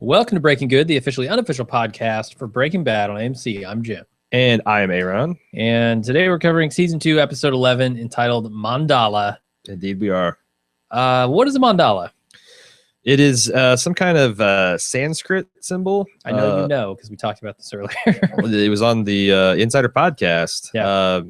Welcome to Breaking Good, the officially unofficial podcast for Breaking Bad on AMC. I'm Jim. And I am Aaron. And today we're covering Season 2, Episode 11, entitled Mandala. Indeed we are. What is a mandala? It is some kind of Sanskrit symbol. I know you know, because we talked about this earlier. It was on the Insider podcast. Yeah.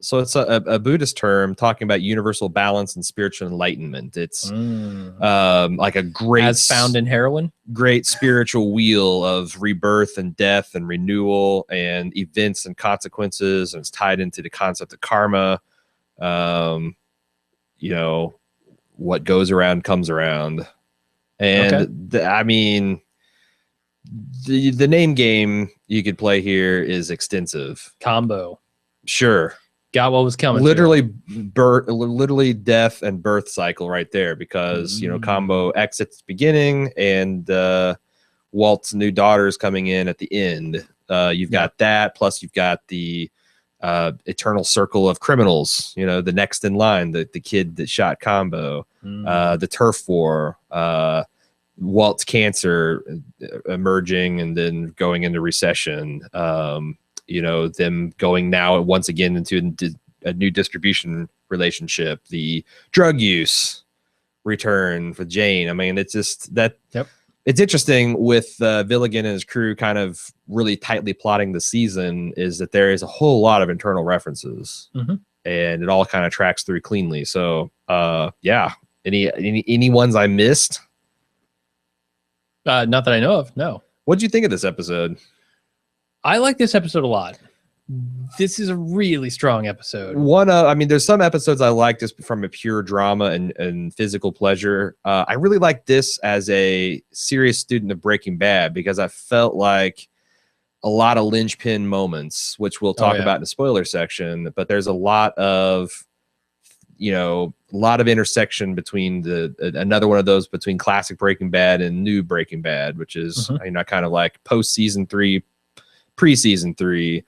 So it's a Buddhist term talking about universal balance and spiritual enlightenment. It's like a great... As found in heroin? Great spiritual wheel of rebirth and death and renewal and events and consequences. And it's tied into the concept of karma. What goes around comes around. And the name game you could play here is extensive. Combo. Sure. Got what was coming. Literally death and birth cycle right there, because combo exits the beginning and Walt's new daughter is coming in at the end. You've got that, plus you've got the eternal circle of criminals, the next in line, the kid that shot Combo, the turf war, Walt's cancer emerging and then going into recession, them going now once again into a new distribution relationship, the drug use return for Jane. I mean, it's just that it's interesting with Villigan and his crew kind of really tightly plotting the season is that there is a whole lot of internal references and it all kind of tracks through cleanly. So any ones I missed? Not that I know of. No. What'd you think of this episode? I like this episode a lot. This is a really strong episode. There's some episodes I like just from a pure drama and physical pleasure. I really like this as a serious student of Breaking Bad because I felt like a lot of linchpin moments, which we'll talk about in the spoiler section. But there's a lot of, intersection between another one of those between classic Breaking Bad and new Breaking Bad, which is kind of like post season 3. Pre-season 3,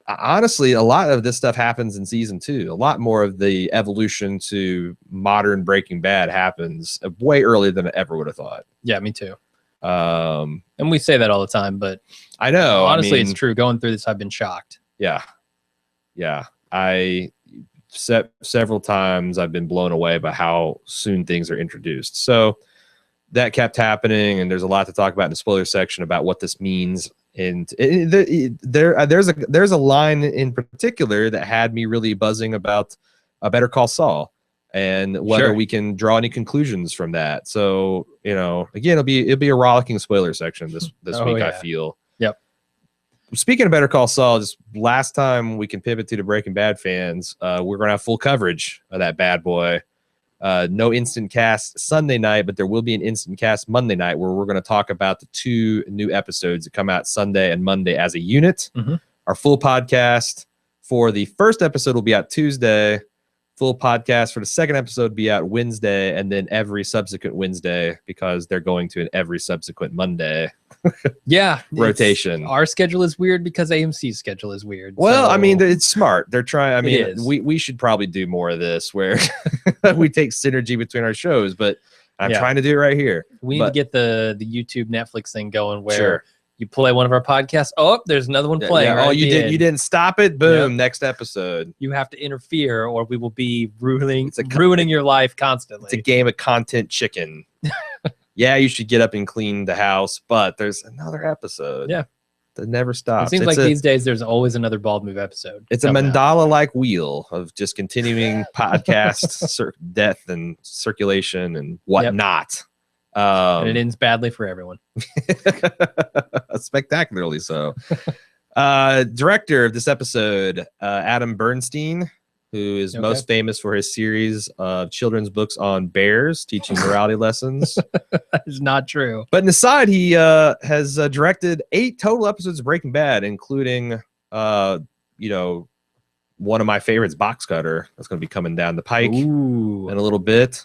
honestly, a lot of this stuff happens in season 2. A lot more of the evolution to modern Breaking Bad happens way earlier than I ever would have thought. Yeah, me too. And we say that all the time, but I know. Honestly, it's true. Going through this, I've been shocked. Yeah. Several times I've been blown away by how soon things are introduced. So that kept happening, and there's a lot to talk about in the spoiler section about what this means. And there's a line in particular that had me really buzzing about a Better Call Saul and whether we can draw any conclusions from that. So, again, it'll be a rollicking spoiler section this week, I feel. Yep. Speaking of Better Call Saul, just last time we can pivot to the Breaking Bad fans, we're going to have full coverage of that bad boy. No instant cast Sunday night, but there will be an instant cast Monday night where we're going to talk about the 2 new episodes that come out Sunday and Monday as a unit. Our full podcast for the first episode will be out Tuesday. Full podcast for the second episode will be out Wednesday, and then every subsequent Wednesday because they're going to an every subsequent Monday rotation. Our schedule is weird because AMC's schedule is weird. Well, it's smart. They're trying. We should probably do more of this where we take synergy between our shows, but I'm trying to do it right here. We need to get the YouTube Netflix thing going where you play one of our podcasts. Oh, there's another one playing. Yeah. You didn't stop it. Boom. Next episode. You have to interfere or we will be ruining your life constantly. It's a game of content chicken. Yeah, you should get up and clean the house, but there's another episode. Yeah. That never stops. It seems like these days there's always another Bald Move episode. It's a mandala-like wheel of just continuing podcast death and circulation and whatnot. And it ends badly for everyone. Spectacularly so. Director of this episode, Adam Bernstein, who is most famous for his series of children's books on bears teaching morality lessons. That is not true. But in the side, he has directed 8 total episodes of Breaking Bad, including one of my favorites, Box Cutter. That's going to be coming down the pike in a little bit.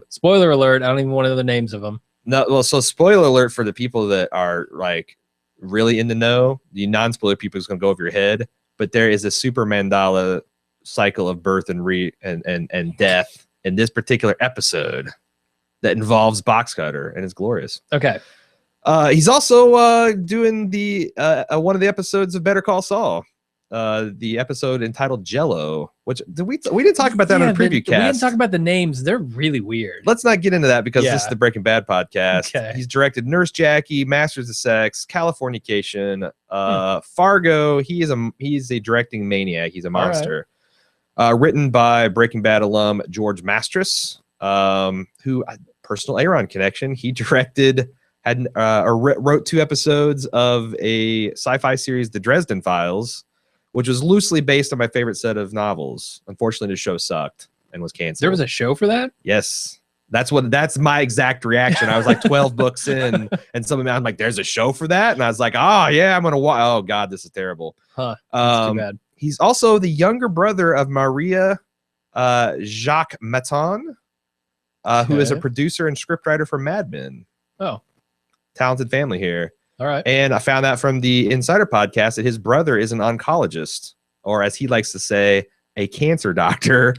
Spoiler alert. I don't even want to know the names of them. No, well, so spoiler alert for the people that are like really in the know. The non-spoiler people is going to go over your head. But there is a super mandala cycle of birth and death in this particular episode that involves Box Cutter, and it's glorious. Okay. He's also doing the one of the episodes of Better Call Saul, the episode entitled Jello, which we didn't talk about that on the preview cast. We didn't talk about the names. They're really weird. Let's not get into that because this is the Breaking Bad podcast. Okay. He's directed Nurse Jackie, Masters of Sex, Californication, Fargo. He's a directing maniac. He's a monster. Written by Breaking Bad alum George Mastras, who personal Aaron connection. He directed. Wrote 2 episodes of a sci-fi series, The Dresden Files, which was loosely based on my favorite set of novels. Unfortunately, the show sucked and was canceled. There was a show for that? Yes. That's my exact reaction. I was like 12 books in, and I'm like, there's a show for that? And I was like, oh, yeah, I'm going to watch. Oh, God, this is terrible. Huh. That's too bad. He's also the younger brother of Maria Jacques Maton, who is a producer and scriptwriter for Mad Men. Oh. Talented family here. All right. And I found out from the Insider podcast that his brother is an oncologist, or as he likes to say, a cancer doctor.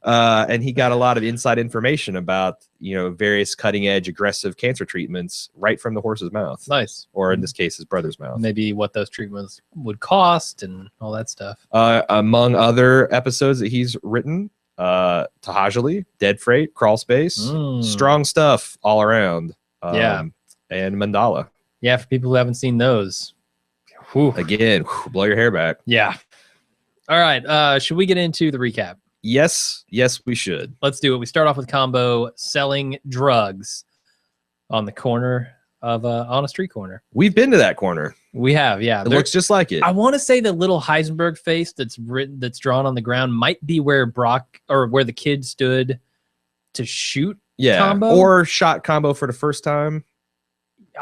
And he got a lot of inside information about, various cutting edge aggressive cancer treatments right from the horse's mouth. Nice. Or in this case, his brother's mouth. Maybe what those treatments would cost and all that stuff. Among other episodes that he's written, Tahajali, Dead Freight, Crawl Space, strong stuff all around. And Mandala. Yeah, for people who haven't seen those. Again, blow your hair back. Yeah. All right. Should we get into the recap? Yes, we should. Let's do it. We start off with Combo selling drugs on the corner of on a street corner. We've been to that corner. We have, yeah. It looks just like it. I want to say the little Heisenberg face that's drawn on the ground might be where where the kid stood to shoot Combo. Or shot Combo for the first time.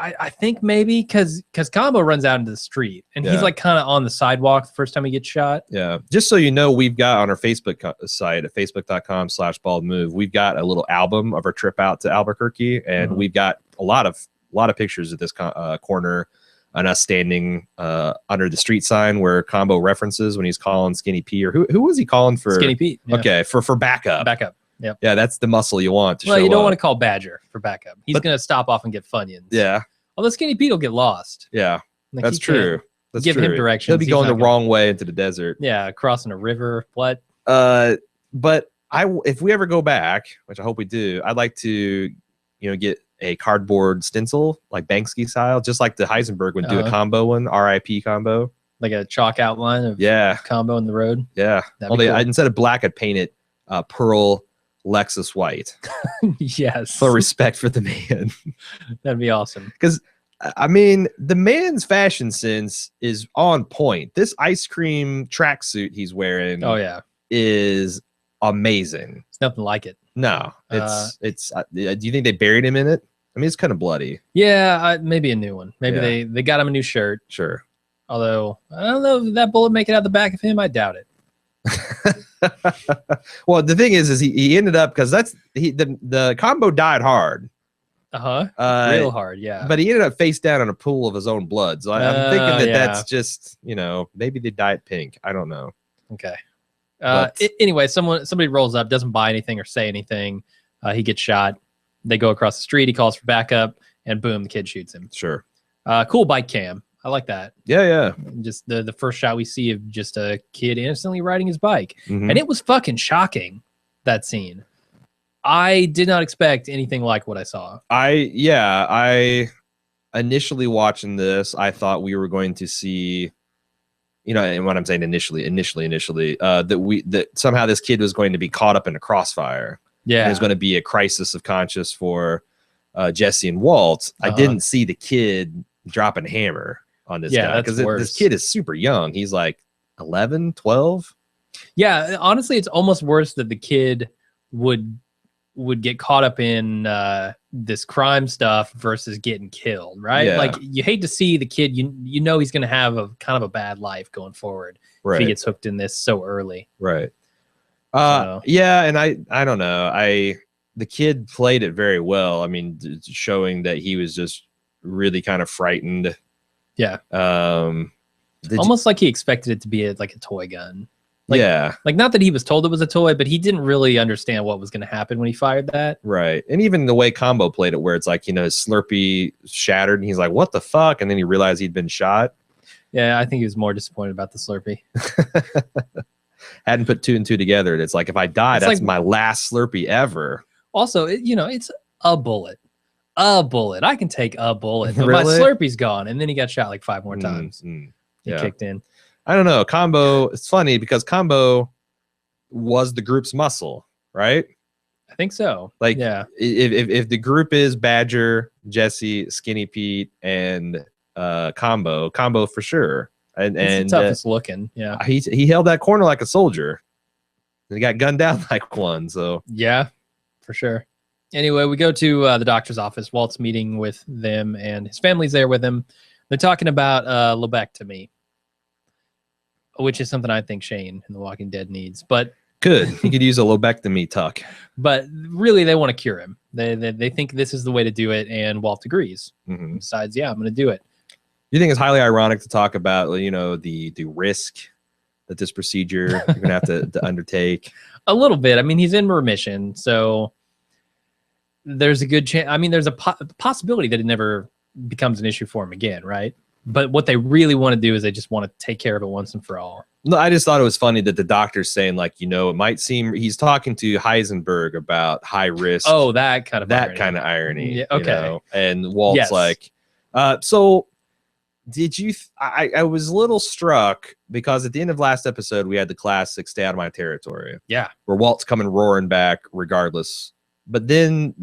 I think maybe because Combo runs out into the street and he's like kind of on the sidewalk the first time he gets shot. Yeah. Just so you know, we've got on our Facebook site at facebook.com/baldmove, we've got a little album of our trip out to Albuquerque, and we've got a lot of pictures of this corner and us standing under the street sign where Combo references when he's calling Skinny P, or who was he calling for? Skinny Pete. Yeah. Okay, for backup. Backup. Yep. Yeah, that's the muscle you want to show Well, you don't up. want to call Badger for backup. He's going to stop off and get Funyuns. Yeah. Although Skinny Pete will get lost. Yeah, like that's true. That's give true. him directions. He'll be going the wrong way into the desert. Yeah, crossing a river. What? But if we ever go back, which I hope we do, I'd like to, get a cardboard stencil like Banksy style, just like the Heisenberg would do a Combo one, RIP Combo. Like a chalk outline of Combo in the road. Yeah. Only cool. Instead of black, I'd paint it pearl Lexus white. Yes. For respect for the man. That'd be awesome. Because I mean, the man's fashion sense is on point. This ice cream tracksuit he's wearing, is amazing. It's nothing like it. No, it's. Do you think they buried him in it? I mean, it's kind of bloody. Yeah, maybe a new one. Maybe they got him a new shirt. Sure. Although I don't know if that bullet make it out the back of him. I doubt it. Well, the thing is he ended up, because the Combo died hard. Real hard, yeah. But he ended up face down in a pool of his own blood. So I'm thinking that's just, maybe they dyed pink. I don't know. Okay. Anyway, somebody rolls up, doesn't buy anything or say anything. He gets shot. They go across the street. He calls for backup, and boom, the kid shoots him. Sure. Cool bike cam. I like that. Yeah. Just the first shot we see of just a kid innocently riding his bike. And it was fucking shocking, that scene. I did not expect anything like what I saw. I initially watching this, I thought we were going to see, and what I'm saying initially, that somehow this kid was going to be caught up in a crossfire. Yeah. There's going to be a crisis of conscience for Jesse and Walt. I didn't see the kid dropping a hammer on this guy, because this kid is super young. He's like 11, 12. Yeah, honestly, it's almost worse that the kid would get caught up in this crime stuff versus getting killed, right? Yeah. Like, you hate to see the kid, he's going to have a kind of a bad life going forward if he gets hooked in this so early. Right. Yeah, and I don't know. The kid played it very well. I mean, showing that he was just really kind of frightened. Yeah. Almost like he expected it to be like a toy gun. Like not that he was told it was a toy, but he didn't really understand what was going to happen when he fired that. Right. And even the way Combo played it, where it's like, his Slurpee shattered and he's like, what the fuck? And then he realized he'd been shot. Yeah, I think he was more disappointed about the Slurpee. Hadn't put 2 and 2 together. And it's like, if I die, that's my last Slurpee ever. Also, it's a bullet. A bullet. I can take a bullet. But Really? my Slurpee's gone. And then he got shot like 5 more times. He kicked in. I don't know. Combo, it's funny because Combo was the group's muscle, right? I think so. Like, if the group is Badger, Jesse, Skinny Pete, and Combo for sure. And the toughest looking. Yeah. He held that corner like a soldier. And he got gunned down like one. So yeah, for sure. Anyway, we go to the doctor's office. Walt's meeting with them and his family's there with him. They're talking about lobectomy, which is something I think Shane in The Walking Dead needs. But good. He could use a lobectomy tuck. But really, they want to cure him. They think this is the way to do it, and Walt agrees. Decides, yeah, I'm going to do it. You think it's highly ironic to talk about, the risk that this procedure you're going to have to undertake? A little bit. I mean, he's in remission, so there's a good chance. I mean, there's a possibility that it never becomes an issue for him again, right? But what they really want to do is they just want to take care of it once and for all. No, I just thought it was funny that the doctor's saying, like, it might seem he's talking to Heisenberg about high risk. Oh, that kind of irony. Yeah, okay. And Walt's like, so did you? I was a little struck because at the end of last episode we had the classic "Stay out of my territory." Yeah, where Walt's coming roaring back regardless. But then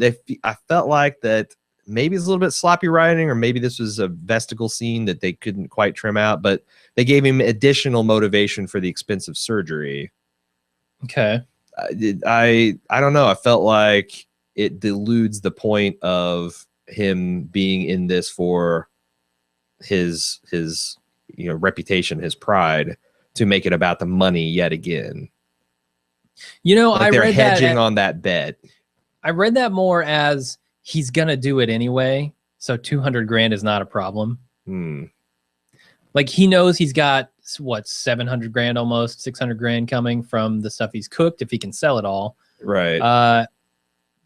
I felt like that. Maybe it's a little bit sloppy writing, or maybe this was a vestigial scene that they couldn't quite trim out, but they gave him additional motivation for the expensive surgery. Okay. I don't know. I felt like it deludes the point of him being in this for his reputation, his pride, to make it about the money yet again. Like they're hedging on that bet. I read that more as he's gonna do it anyway, so 200 grand is not a problem. Like he knows he's got 700 grand, almost 600 grand coming from the stuff he's cooked if he can sell it all. Right.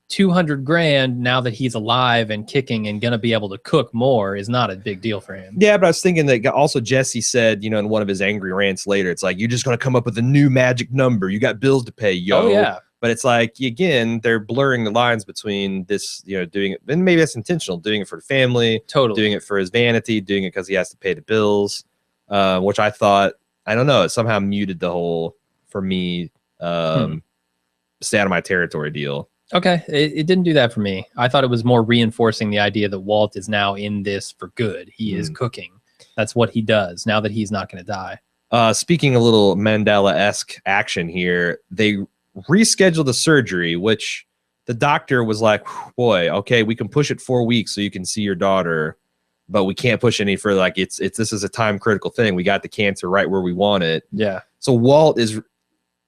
200 grand now that he's alive and kicking and gonna be able to cook more is not a big deal for him. Yeah, but I was thinking that also Jesse said, in one of his angry rants later, it's like, you're just gonna come up with a new magic number. You got bills to pay, yo. Oh yeah. But it's like, again, they're blurring the lines between this, doing it, and maybe that's intentional, doing it for the family, doing it for his vanity, doing it because he has to pay the bills, which I thought, I don't know, it somehow muted the whole, for me, stay out of my territory deal. Okay, it didn't do that for me. I thought it was more reinforcing the idea that Walt is now in this for good. He is cooking. That's what he does now that he's not going to die. Speaking a little Mandela-esque action here, they rescheduled the surgery, which the doctor was like, boy, okay, we can push it 4 weeks so you can see your daughter, but we can't push any further. Like this is a time critical thing. We got the cancer right where we want it. Yeah. So Walt is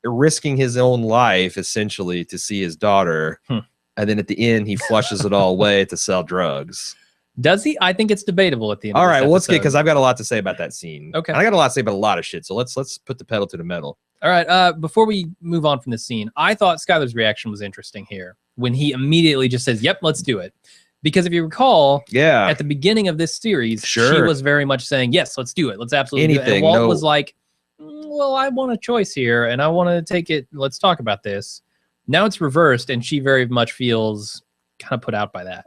risking his own life essentially to see his daughter. And then at the end, he flushes it all away to sell drugs. Does he? I think it's debatable at the end. All right, well, let's get, because I've got a lot to say about that scene. Okay. And I got a lot to say about a lot of shit. So let's put the pedal to the metal. All right. Before we move on from this scene, I thought Skylar's reaction was interesting here when he immediately just says, "Yep, let's do it." Because if you recall, at the beginning of this series, she was very much saying, "Yes, let's do it. Let's absolutely do it." And Walt was like, "Well, I want a choice here, and I want to take it. Let's talk about this." Now it's reversed, and she very much feels kind of put out by that.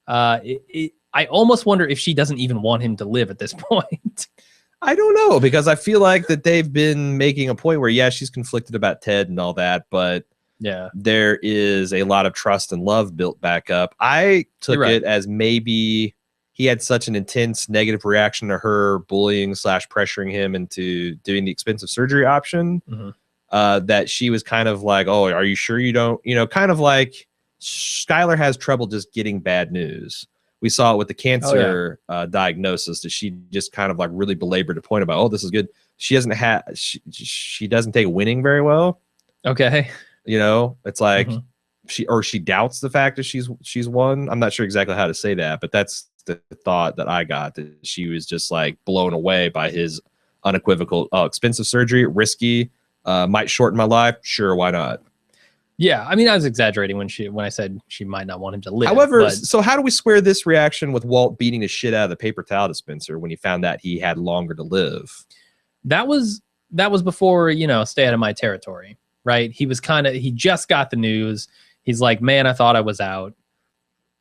I almost wonder if she doesn't even want him to live at this point. I don't know, because I feel like that they've been making a point where, yeah, she's conflicted about Ted and all that, but yeah, there is a lot of trust and love built back up. I took it as maybe he had such an intense negative reaction to her bullying / pressuring him into doing the expensive surgery option that she was kind of like, oh, are you sure you don't, kind of like Skylar has trouble just getting bad news. We saw it with the cancer diagnosis, that she just kind of like really belabored the point about, oh, this is good. She doesn't have, she doesn't take winning very well. Okay. It's like she doubts the fact that she's won. I'm not sure exactly how to say that, but that's the thought that I got, that she was just like blown away by his unequivocal, expensive surgery, risky, Might shorten my life. Sure, why not? Yeah, I mean, I was exaggerating when I said she might not want him to live. However, so how do we square this reaction with Walt beating the shit out of the paper towel dispenser when he found out he had longer to live? That was before, stay out of my territory, right? He just got the news. He's like, man, I thought I was out.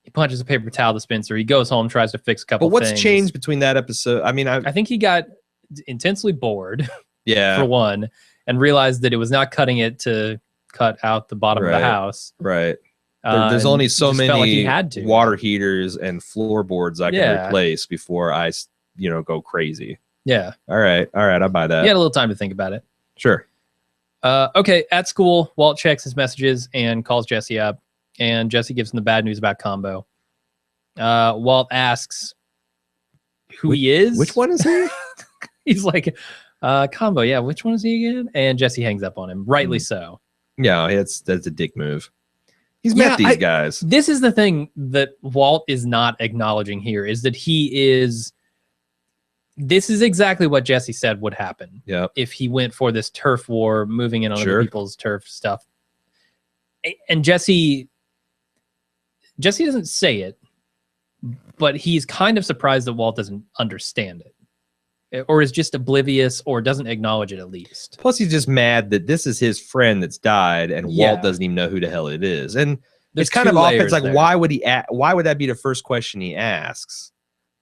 He punches a paper towel dispenser. He goes home, tries to fix a couple things. But what's changed between that episode? I mean, I think he got intensely bored, yeah, for one, and realized that it was not cutting it to cut out the bottom of the house. Right. There's only so many like he had to. water heaters and floorboards I can replace before I, go crazy. Yeah. All right. I buy that. He had a little time to think about it. Sure. Okay. At school, Walt checks his messages and calls Jesse up, and Jesse gives him the bad news about Combo. Walt asks who he is. Which one is he? He's like, Combo. Yeah. Which one is he again? And Jesse hangs up on him. Rightly so. Yeah, that's a dick move. He's met these guys. This is the thing that Walt is not acknowledging here, is that this is exactly what Jesse said would happen. Yeah. If he went for this turf war, moving in on other people's turf stuff. And Jesse doesn't say it, but he's kind of surprised that Walt doesn't understand it, or is just oblivious, or doesn't acknowledge it at least. Plus, he's just mad that this is his friend that's died, and Walt doesn't even know who the hell it is. And it's kind of off. It's like, why would that be the first question he asks?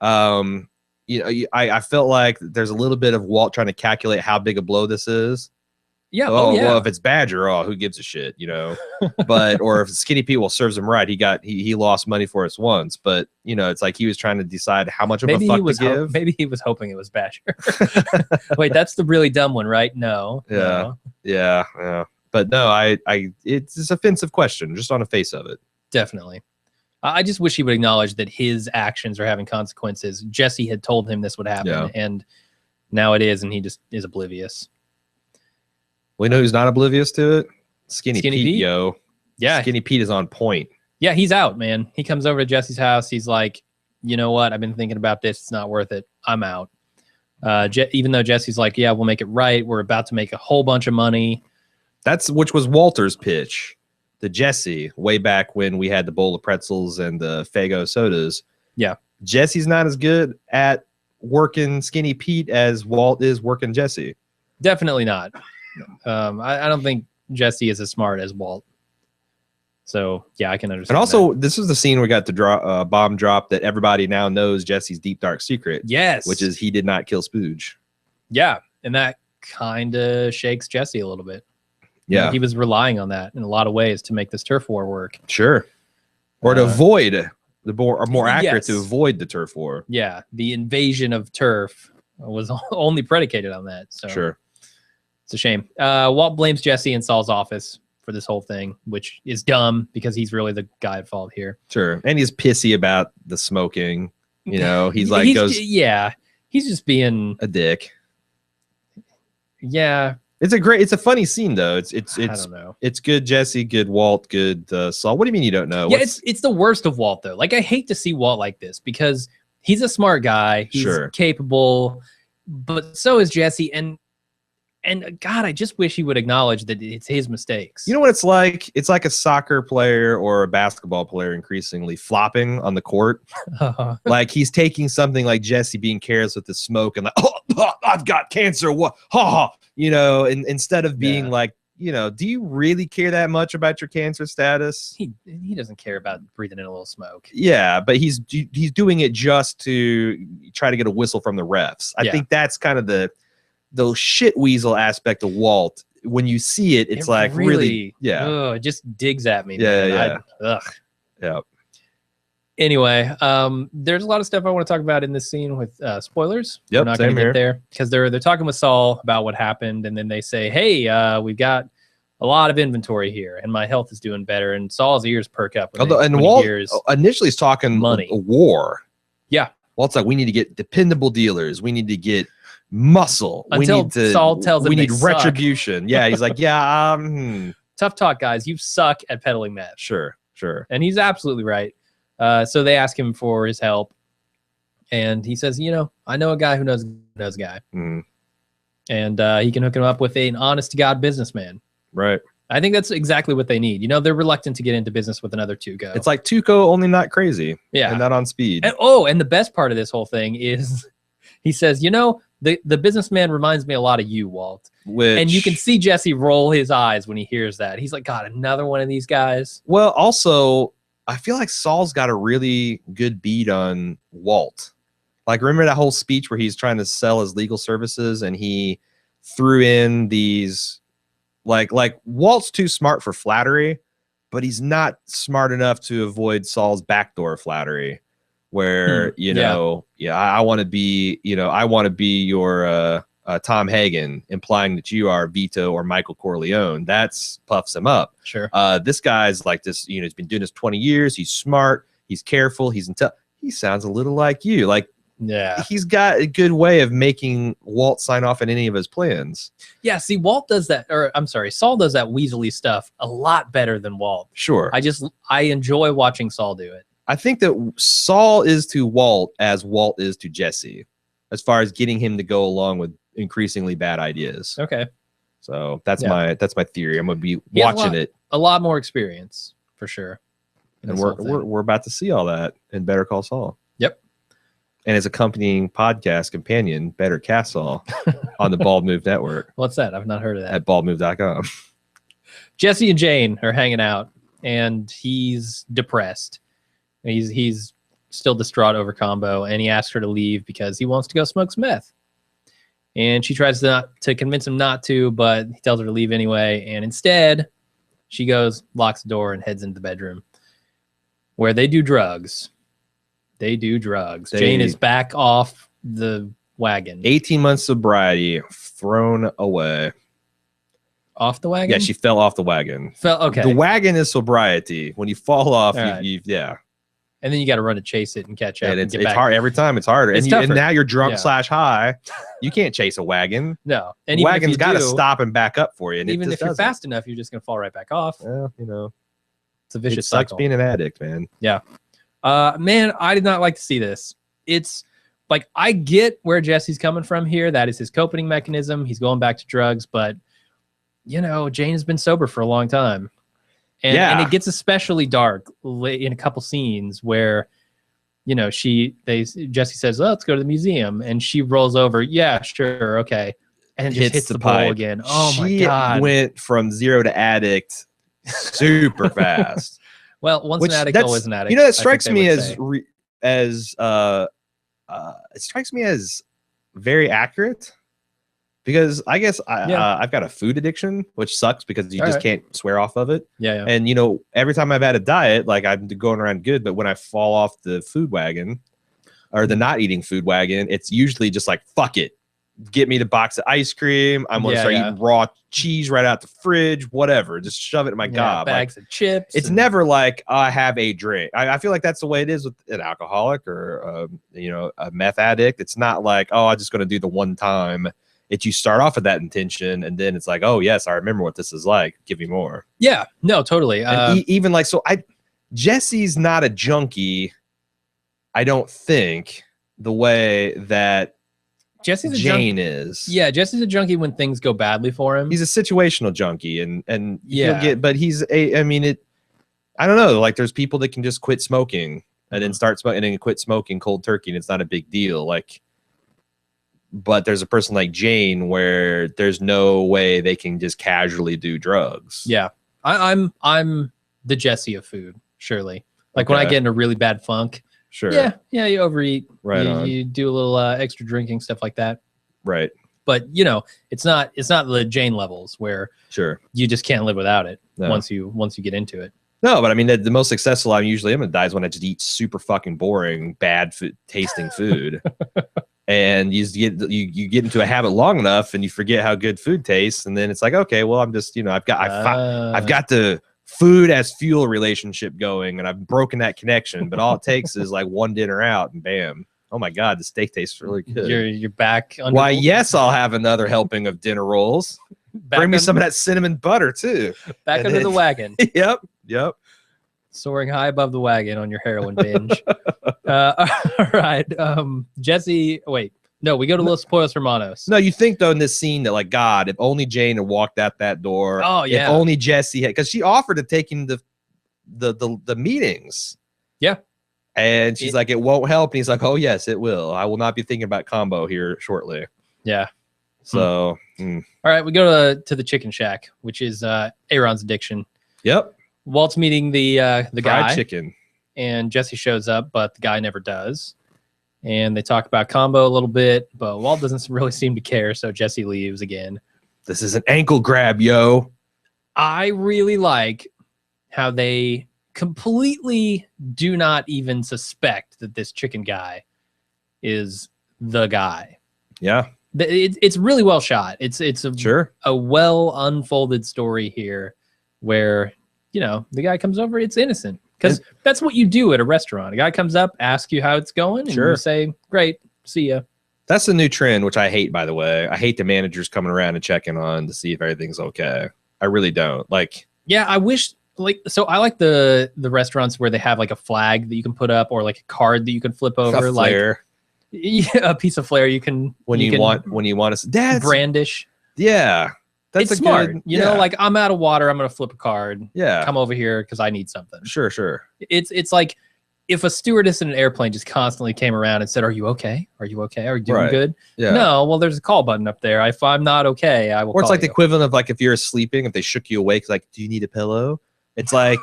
I felt like there's a little bit of Walt trying to calculate how big a blow this is. Yeah. Well, if it's Badger, who gives a shit, But or if Skinny Pete serves him right, he lost money for us once. But it's like he was trying to decide how much of a fuck to give. Maybe he was hoping it was Badger. Wait, that's the really dumb one, right? No. Yeah. No. Yeah. But no, it's an offensive question just on the face of it. Definitely. I just wish he would acknowledge that his actions are having consequences. Jesse had told him this would happen, and now it is, and he just is oblivious. We know who's not oblivious to it? Skinny Pete, yo. Yeah. Skinny Pete is on point. Yeah, he's out, man. He comes over to Jesse's house. He's like, you know what? I've been thinking about this. It's not worth it. I'm out. Even though Jesse's like, yeah, we'll make it right. We're about to make a whole bunch of money. Which was Walter's pitch to Jesse way back when we had the bowl of pretzels and the Faygo sodas. Yeah. Jesse's not as good at working Skinny Pete as Walt is working Jesse. Definitely not. I don't think Jesse is as smart as Walt. So yeah, I can understand. And also, this is the scene where we got the bomb drop that everybody now knows Jesse's deep dark secret. Yes, which is he did not kill Spooge. Yeah, and that kind of shakes Jesse a little bit. Yeah, he was relying on that in a lot of ways to make this turf war work. Sure, or to avoid more accurate, to avoid the turf war. Yeah, the invasion of turf was only predicated on that. So sure. It's a shame. Walt blames Jesse in Saul's office for this whole thing, which is dumb because he's really the guy at fault here. Sure. And he's pissy about the smoking. He's like, he's just being a dick. Yeah. It's a funny scene though. I don't know. It's good Jesse, good Walt, good Saul. What do you mean you don't know? Yeah, it's the worst of Walt though. Like I hate to see Walt like this because he's a smart guy. He's capable, but so is Jesse. And God, I just wish he would acknowledge that it's his mistakes. You know what it's like? It's like a soccer player or a basketball player increasingly flopping on the court. Like he's taking something like Jesse being careless with the smoke and like, I've got cancer. What? And instead of being like, do you really care that much about your cancer status? He doesn't care about breathing in a little smoke. Yeah, but he's doing it just to try to get a whistle from the refs. I think that's kind of the shit weasel aspect of Walt. When you see it, it's like really it just digs at me. Yeah. Yeah. Anyway, there's a lot of stuff I want to talk about in this scene with spoilers. Yep, we're not going to get there because they're talking with Saul about what happened, and then they say, "Hey, we've got a lot of inventory here, and my health is doing better." And Saul's ears perk up. And Walt initially is talking money, a war. Yeah, Walt's like, "We need to get dependable dealers. We need to get muscle. Until Saul tells him we need retribution." Yeah, he's like, tough talk, guys. You suck at peddling meth. Sure. And he's absolutely right. So they ask him for his help, and he says, "I know a guy who knows a guy." and he can hook him up with an honest-to-God businessman. Right. I think that's exactly what they need. You know, they're reluctant to get into business with another Tuco. It's like Tuco, only not crazy. Yeah. And not on speed. And the best part of this whole thing is he says, you know, the businessman reminds me a lot of you, Walt. And you can see Jesse roll his eyes when he hears that. He's like, God, another one of these guys. Well, also, I feel like Saul's got a really good beat on Walt. Like, remember that whole speech where he's trying to sell his legal services and he threw in these... Like Walt's too smart for flattery, but he's not smart enough to avoid Saul's backdoor flattery, where I want to be, I want to be your Tom Hagen, implying that you are Vito or Michael Corleone. That's puffs him up. Sure. This guy's like this. He's been doing this 20 years. He's smart. He's careful. He sounds a little like you. Like. Yeah, he's got a good way of making Walt sign off on any of his plans. Yeah, see, Walt does that, or I'm sorry, Saul does that weaselly stuff a lot better than Walt. Sure. I enjoy watching Saul do it. I think that Saul is to Walt as Walt is to Jesse, as far as getting him to go along with increasingly bad ideas. Okay. So that's my theory. I'm gonna be watching it. A lot more experience for sure. And we're about to see all that in Better Call Saul. Yep. And his accompanying podcast companion, Better Cast Saul, on the Bald Move Network. What's that? I've not heard of that. At baldmove.com. Jesse and Jane are hanging out, and he's depressed. He's still distraught over Combo, and he asks her to leave because he wants to go smoke some meth. And she tries to convince him not to, but he tells her to leave anyway. And instead, she goes, locks the door, and heads into the bedroom, where they do drugs. Jane is back off the wagon. 18 months sobriety thrown away. Off the wagon? Yeah, she fell off the wagon. Okay. The wagon is sobriety. When you fall off, yeah. And then you got to run to chase it and catch up. And it's hard every time. It's harder. And now you're drunk / high. You can't chase a wagon. No. And the wagon's got to stop and back up for you. And even if you're fast enough, you're just going to fall right back off. Well, it's a vicious cycle. It sucks being an addict, man. Yeah. Man, I did not like to see this. It's like, I get where Jesse's coming from here. That is his coping mechanism. He's going back to drugs, but Jane has been sober for a long time. And it gets especially dark in a couple scenes where, Jesse says, "Oh, let's go to the museum." And she rolls over. Yeah, sure. Okay. And just hits the bowl again. Oh my God. She went from zero to addict super fast. Well, once an addict, always an addict. That strikes me it strikes me as very accurate, because I guess I've got a food addiction, which sucks because you just can't swear off of it. Yeah. And every time I've had a diet, like, I'm going around good, but when I fall off the food wagon or the not eating food wagon, it's usually just like, fuck it. Get me the box of ice cream. I'm going to start eating raw cheese right out the fridge, whatever. Just shove it in my gob. Bags of chips. It's never like, I have a drink. I feel like that's the way it is with an alcoholic or, a meth addict. It's not like, I'm just going to do the one time. You start off with that intention, and then it's like, oh, yes, I remember what this is like. Give me more. Yeah, no, totally. Even like, Jesse's not a junkie, I don't think, the way that Jane is. Yeah, Jesse's a junkie when things go badly for him. He's a situational junkie, and but he's I don't know. Like, there's people that can just quit smoking and then start smoking and then quit smoking cold turkey, and it's not a big deal. Like, but there's a person like Jane where there's no way they can just casually do drugs. Yeah, I'm the Jesse of food, surely. Like, when I get in a really bad funk. Sure. Yeah, you overeat. Right. You do a little extra drinking, stuff like that. Right. But it's not the Jane levels where you just can't live without it once you get into it. No, but I mean, the most successful I'm usually gonna die is when I just eat super fucking boring, bad food, tasting food. And you get into a habit long enough and you forget how good food tastes, and then it's like, okay, well, I'm just I've got the food as fuel relationship going, and I've broken that connection, but all it takes is like one dinner out, and bam, oh my God, the steak tastes really good. You're back. Why, yes, I'll have another helping of dinner rolls. Bring me some of that cinnamon butter too. Back under the wagon. Yep. Soaring high above the wagon on your heroin binge. All right. Jesse, wait. No, we go to Los Pollos Hermanos. No, you think though in this scene that like God, if only Jane had walked out that door. Oh yeah. If only Jesse had, because she offered to take him to the meetings. Yeah. And she's like, it won't help. And he's like, oh yes, it will. I will not be thinking about combo here shortly. Yeah. So all right, we go to the chicken shack, which is Aaron's addiction. Yep. Walt's meeting the Fried guy chicken. And Jesse shows up, but the guy never does. And they talk about combo a little bit, but Walt doesn't really seem to care, so Jesse leaves again. This is an ankle grab, yo. I really like how they completely do not even suspect that this chicken guy is the guy. Yeah. It's really well shot. It's a well unfolded story here where, you know, the guy comes over, it's innocent. Because that's what you do at a restaurant. A guy comes up, asks you how it's going, and you say, great, see ya. That's the new trend, which I hate, by the way. I hate the managers coming around and checking on to see if everything's okay. I really don't. Like, yeah, I wish, like, so I like the restaurants where they have like a flag that you can put up or like a card that you can flip over. Like a piece of flair you can when you want to brandish. Yeah. That's smart. You know, like I'm out of water. I'm going to flip a card. Yeah. Come over here because I need something. Sure. It's like if a stewardess in an airplane just constantly came around and said, are you okay? Are you okay? Are you doing good? Yeah. No, well, there's a call button up there. If I'm not okay, I will call you. Or it's like the equivalent of like if you're sleeping, if they shook you awake, like, do you need a pillow? It's like,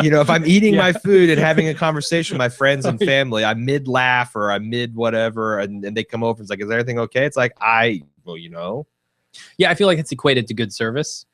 you know, if I'm eating my food and having a conversation with my friends and family, I'm mid laugh or I'm mid whatever, and they come over and it's like, is everything okay? It's like, well, you know. Yeah, I feel like it's equated to good service.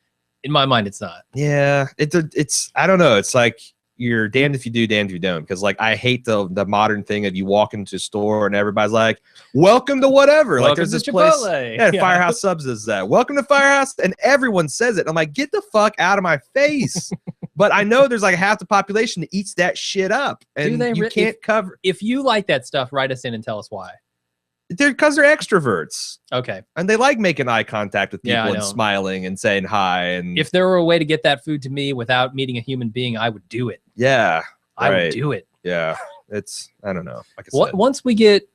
In my mind, it's not. Yeah, it's I don't know. It's like you're damned if you do, damned if you don't. Because like I hate the modern thing of you walk into a store and everybody's like, "Welcome to whatever." Welcome like there's to this Chipotle. place, yeah, Firehouse Subs is that. Welcome to Firehouse, and everyone says it. I'm like, get the fuck out of my face. But I know there's like half the population that eats that shit up, and you can't cover. If you like that stuff, write us in and tell us why. Because they're extroverts. Okay. And they like making eye contact with people and smiling and saying hi. And if there were a way to get that food to me without meeting a human being, I would do it. Yeah. I would do it. Yeah. It's, I don't know. Like I said. Once we get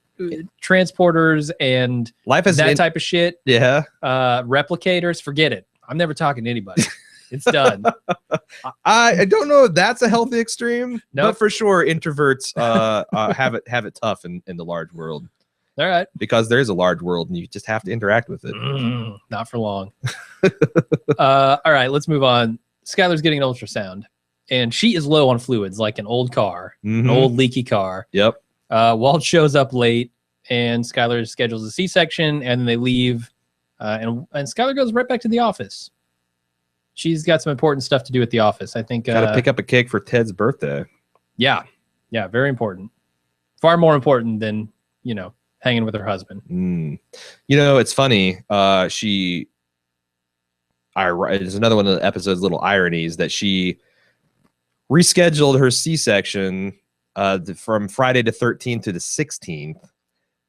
transporters and life is that type of shit. Yeah. Replicators, forget it. I'm never talking to anybody. It's done. I don't know if that's a healthy extreme. No, but for sure, introverts have it tough in the large world. All right. Because there is a large world and you just have to interact with it. Not for long. All right, let's move on. Skylar's getting an ultrasound and she is low on fluids like an old car, an old leaky car. Yep. Walt shows up late and Skylar schedules a C-section and they leave and Skylar goes right back to the office. She's got some important stuff to do at the office. I think gotta pick up a cake for Ted's birthday. Yeah. Yeah, very important. Far more important than, you know, hanging with her husband. You know, it's funny. It's another one of the episode's little ironies that she rescheduled her C-section from Friday the 13th to the 16th.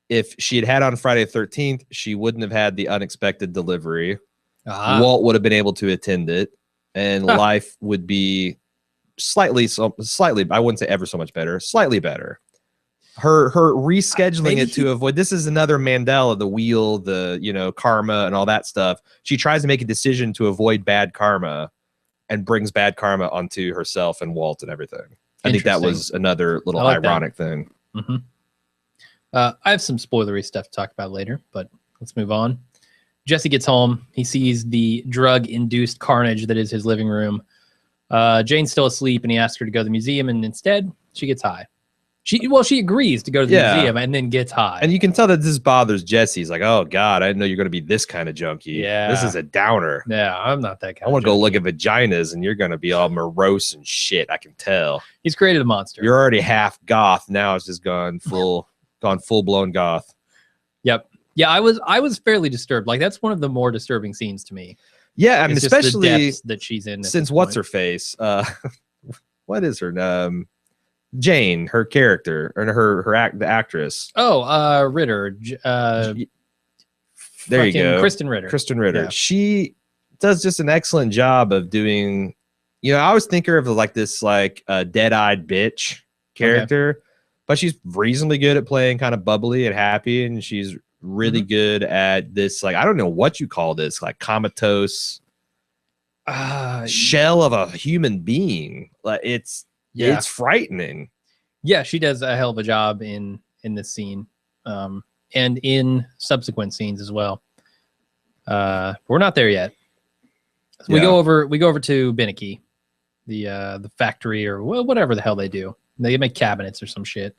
If she had on Friday the 13th, she wouldn't have had the unexpected delivery. Walt would have been able to attend it, and life would be slightly, I wouldn't say ever so much better, slightly better. Her rescheduling it to avoid, this is another Mandala, the wheel, the, you know, karma and all that stuff. She tries to make a decision to avoid bad karma and brings bad karma onto herself and Walt and everything. I think that was another little ironic thing. I have some spoilery stuff to talk about later, but let's move on. Jesse gets home. He sees the drug-induced carnage that is his living room. Jane's still asleep, and he asks her to go to the museum, and instead, she gets high. She agrees to go to the museum and then gets high. And you can tell that this bothers Jesse. He's like, oh, God, I didn't know you're going to be this kind of junkie. Yeah. This is a downer. Yeah, I'm not that kind I want to go look at vaginas, and you're going to be all morose and shit. I can tell. He's created a monster. You're already half goth. Now it's just gone full-blown goth. Yep. Yeah, I was fairly disturbed. Like, that's one of the more disturbing scenes to me. Yeah, I mean, especially the depths that she's in. Since what's her face? What is her name? Jane, her character, or the actress. Oh, Ritter. There you go. Kristen Ritter. Kristen Ritter. Yeah. She does just an excellent job of doing, you know, I always think of her like this, like dead-eyed bitch character. Okay. but she's reasonably good at playing kind of bubbly and happy, and she's really good at this, like, I don't know what you call this, like comatose shell of a human being. Like it's frightening. Yeah, she does a hell of a job in this scene, and in subsequent scenes as well. We're not there yet. So we go over to Binnicky, the factory, or whatever the hell they do. They make cabinets or some shit.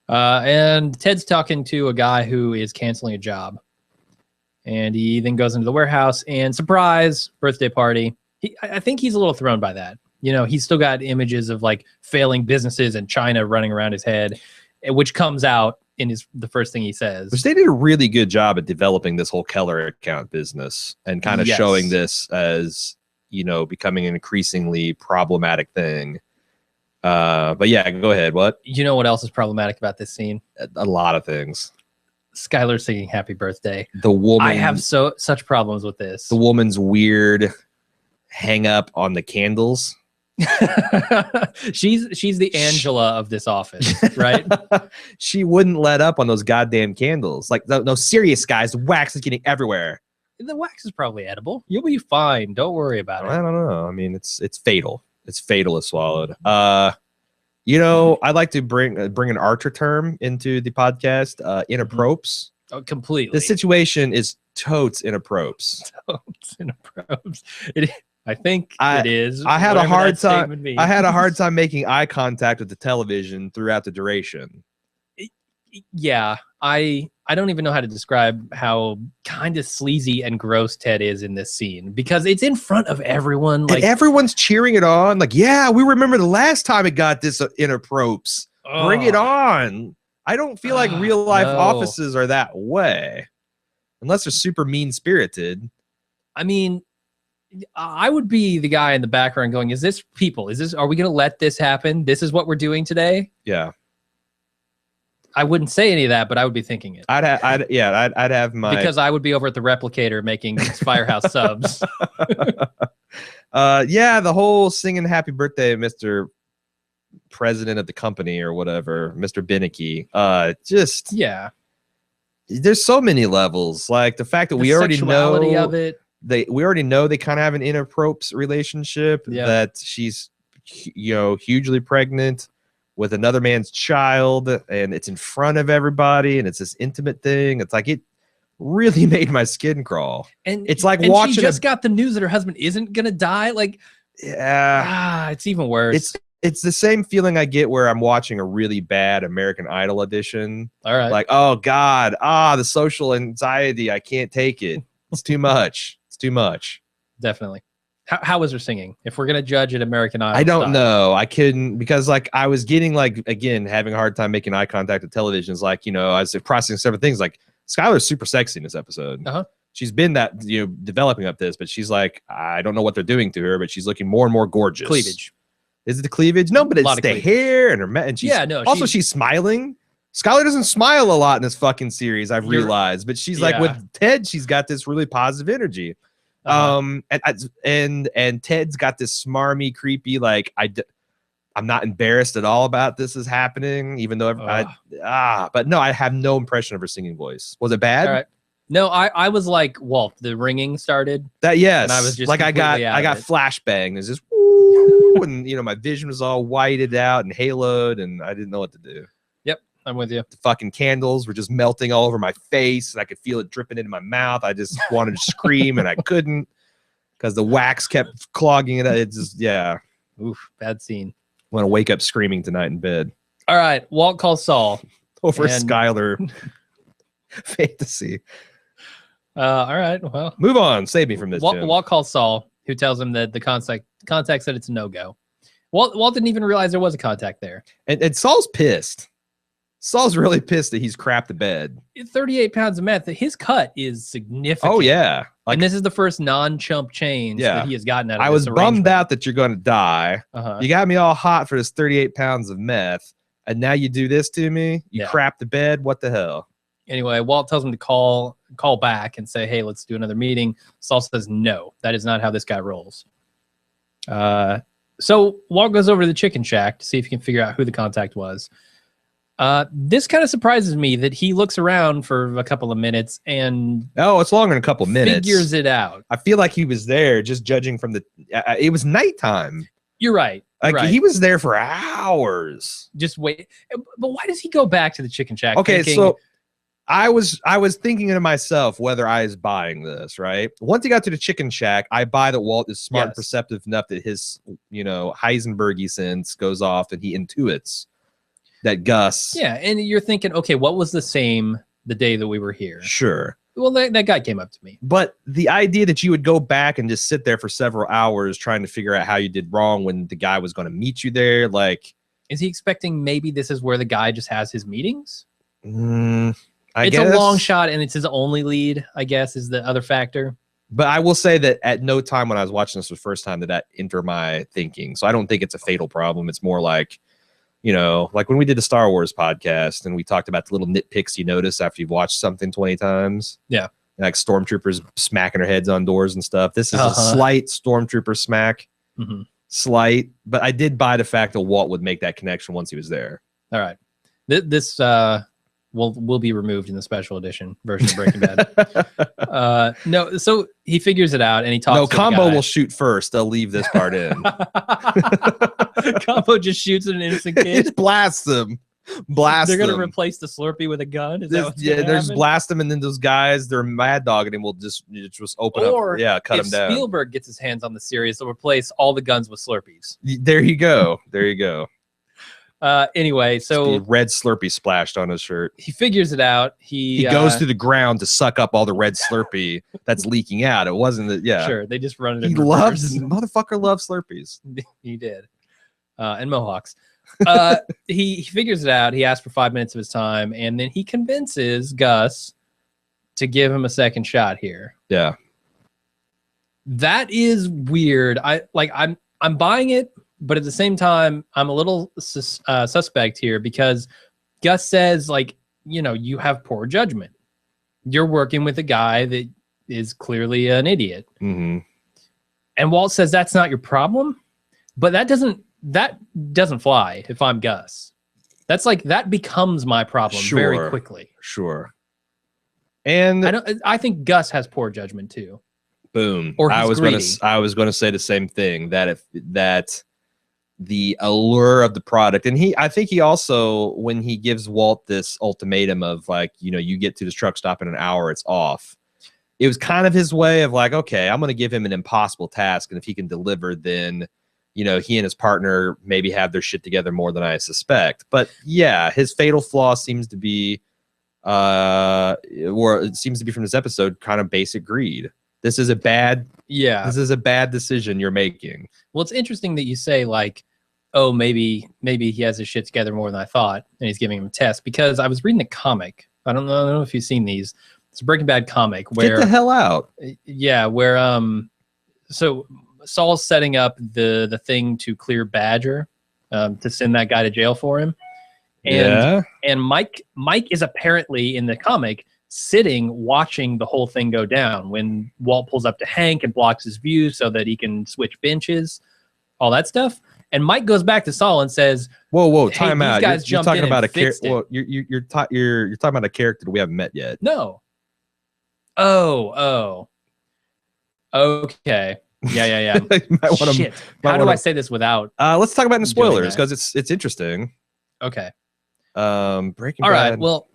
And Ted's talking to a guy who is canceling a job. And he then goes into the warehouse and surprise, birthday party. I think he's a little thrown by that. You know, he's still got images of like failing businesses and China running around his head, which comes out in the first thing he says. Which they did a really good job at developing this whole Keller account business and kind of showing this as, you know, becoming an increasingly problematic thing. But yeah, go ahead. What? You know what else is problematic about this scene? A lot of things. Skylar singing happy birthday. The woman. I have such problems with this. The woman's weird hang up on the candles. she's the Angela of this office, right? She wouldn't let up on those goddamn candles. Like, no, serious, guys. The wax is getting everywhere. The wax is probably edible. You'll be fine. Don't worry about it. I don't know. I mean, it's fatal. It's fatal if swallowed. You know, I'd like to bring an Archer term into the podcast. Inapropes. Oh, completely. The situation is totes inapropes. Totes inapropes. I think it is. I had a hard time. I had a hard time making eye contact with the television throughout the duration. Yeah, I don't even know how to describe how kind of sleazy and gross Ted is in this scene, because it's in front of everyone. Like, and everyone's cheering it on. Like, yeah, we remember the last time it got this inapropes. Bring it on. I don't feel like real life offices are that way, unless they're super mean spirited. I mean, I would be the guy in the background going, "Is this people? Are we going to let this happen? This is what we're doing today?" Yeah. I wouldn't say any of that, but I would be thinking it. I'd have my, because I would be over at the Replicator making Firehouse subs. Yeah, the whole singing "Happy Birthday, Mr. President of the company" or whatever, Mr. Binnicky. Just there's so many levels. Like the fact that we already know of it. We already know they kind of have an inappropriate relationship. Yeah. That she's, you know, hugely pregnant with another man's child, and it's in front of everybody, and it's this intimate thing. It's like, it really made my skin crawl. And it's like watching. She just got the news that her husband isn't gonna die. Like, it's even worse. It's the same feeling I get where I'm watching a really bad American Idol audition. All right. Like, oh God, the social anxiety, I can't take it. It's too much. It's too much. Definitely. How was her singing? If we're gonna judge it American Idol, I don't know. I couldn't, because like I was getting, like, again, having a hard time making eye contact with television. Is like, you know, I was processing several things. Like, Skylar's super sexy in this episode. She's been that, you know, developing up this, but she's like, I don't know what they're doing to her, but she's looking more and more gorgeous. Cleavage. Is it the cleavage? No, but it's the hair and her, and she's she's smiling. Skylar doesn't smile a lot in this fucking series, I've realized, but she's like, with Ted, she's got this really positive energy. And Ted's got this smarmy, creepy, like, I'm not embarrassed at all about this is happening, even though but no, I have no impression of her singing voice. Was it bad? All right. No, I was like, Walt, the ringing started. That, yes. And I was just like, I got flashbang. There's this woo, and you know, my vision was all whited out and haloed, and I didn't know what to do. Yep, I'm with you. The fucking candles were just melting all over my face, and I could feel it dripping into my mouth. I just wanted to scream, and I couldn't, because the wax kept clogging it. It just, Oof, bad scene. I want to wake up screaming tonight in bed. All right, Walt calls Saul over Skylar fantasy. All right, well, move on. Save me from this. Walt calls Saul, who tells him that the contact said it's a no-go. Walt didn't even realize there was a contact there. And Saul's pissed. Saul's really pissed that he's crapped the bed. 38 pounds of meth. His cut is significant. Oh, yeah. Like, and this is the first non-chump change that he has gotten out of this. I was bummed out that you're going to die. You got me all hot for this 38 pounds of meth, and now you do this to me? You crap the bed? What the hell? Anyway, Walt tells him to call back and say, hey, let's do another meeting. Saul says, no, that is not how this guy rolls. So Walt goes over to the chicken shack to see if he can figure out who the contact was. This kind of surprises me that he looks around for a couple of minutes and it's longer than a couple of minutes. Figures it out. I feel like he was there just judging from the. It was nighttime. You're right. Like he was there for hours. Just wait. But why does he go back to the chicken shack? Okay, so I was thinking to myself whether I was buying this, right? Once he got to the chicken shack, I buy that Walt is smart and perceptive enough that his, Heisenberg-y sense goes off and he intuits that Gus. Yeah, and you're thinking, okay, what was the same the day that we were here? Sure. Well, that guy came up to me. But the idea that you would go back and just sit there for several hours trying to figure out how you did wrong when the guy was going to meet you there, like... Is he expecting maybe this is where the guy just has his meetings? I it's guess. A long shot, and it's his only lead, I guess, is the other factor. But I will say that at no time when I was watching this for the first time did that enter my thinking. So I don't think it's a fatal problem. It's more like, like when we did the Star Wars podcast and we talked about the little nitpicks you notice after you've watched something 20 times. Yeah. Like stormtroopers smacking their heads on doors and stuff. This is a slight stormtrooper smack. Mm-hmm. Slight. But I did buy the fact that Walt would make that connection once he was there. All right. This will be removed in the special edition version of Breaking Bad. No, so he figures it out and he talks. No, Combo will shoot first. They'll leave this part in. Combo just shoots at an innocent kid. Just blasts them. They're gonna replace the Slurpee with a gun. Is that what's they're just blast them, and then those guys, they're mad dogging him. Will just open up. Yeah, cut him down. Spielberg gets his hands on the series, they'll replace all the guns with Slurpees. There you go. There you go. Anyway, so red Slurpee splashed on his shirt. He figures it out. He goes to the ground to suck up all the red Slurpee that's leaking out. It wasn't that. Yeah, sure. They just run it. He loves motherfucker loves Slurpees. He did, and Mohawks. He figures it out. He asks for 5 minutes of his time, and then he convinces Gus to give him a second shot here. Yeah, that is weird. I'm buying it. But at the same time, I'm a little suspect here because Gus says, you have poor judgment. You're working with a guy that is clearly an idiot. Mm-hmm. And Walt says that's not your problem. But that doesn't fly if I'm Gus. That becomes my problem very quickly. Sure. And I think Gus has poor judgment too. Boom. Or I was going to say the same thing, that the allure of the product. And I think he also, when he gives Walt this ultimatum of you get to this truck stop in an hour, it's off. It was kind of his way of okay, I'm going to give him an impossible task. And if he can deliver, then, he and his partner maybe have their shit together more than I suspect. But yeah, his fatal flaw seems to be, or it seems to be from this episode, kind of basic greed. This is a bad decision you're making. Well, it's interesting that you say oh, maybe he has his shit together more than I thought, and he's giving him a test, because I was reading a comic. I don't know if you've seen these. It's a Breaking Bad comic where get the hell out. Yeah, where so Saul's setting up the thing to clear Badger, to send that guy to jail for him. And Mike is apparently in the comic sitting watching the whole thing go down when Walt pulls up to Hank and blocks his view so that he can switch benches, all that stuff. And Mike goes back to Saul and says, "Whoa, hey, time out! You're talking about a character. Well, you're talking about a character that we haven't met yet." No. Oh. Okay. Yeah. Shit. How do I say this without? Let's talk about it in spoilers because it's interesting. Okay. Breaking Bad. All right. Well,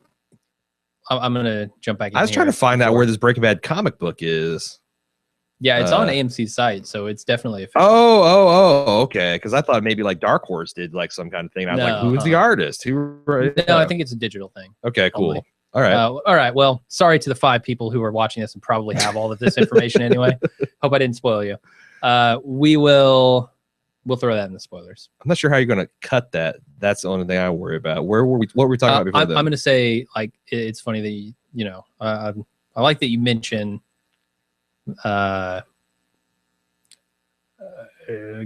I'm gonna jump back in. I was trying to find out where this Breaking Bad comic book is. Yeah, it's on AMC's site, so it's definitely official. Oh, okay. Because I thought maybe Dark Horse did some kind of thing. I was like, who's the artist? No, I think it's a digital thing. Okay, cool. Only. All right. All right. Well, sorry to the 5 people who are watching this and probably have all of this information anyway. Hope I didn't spoil you. We'll throw that in the spoilers. I'm not sure how you're going to cut that. That's the only thing I worry about. What were we talking about before? I'm going to say it's funny that I like that you mention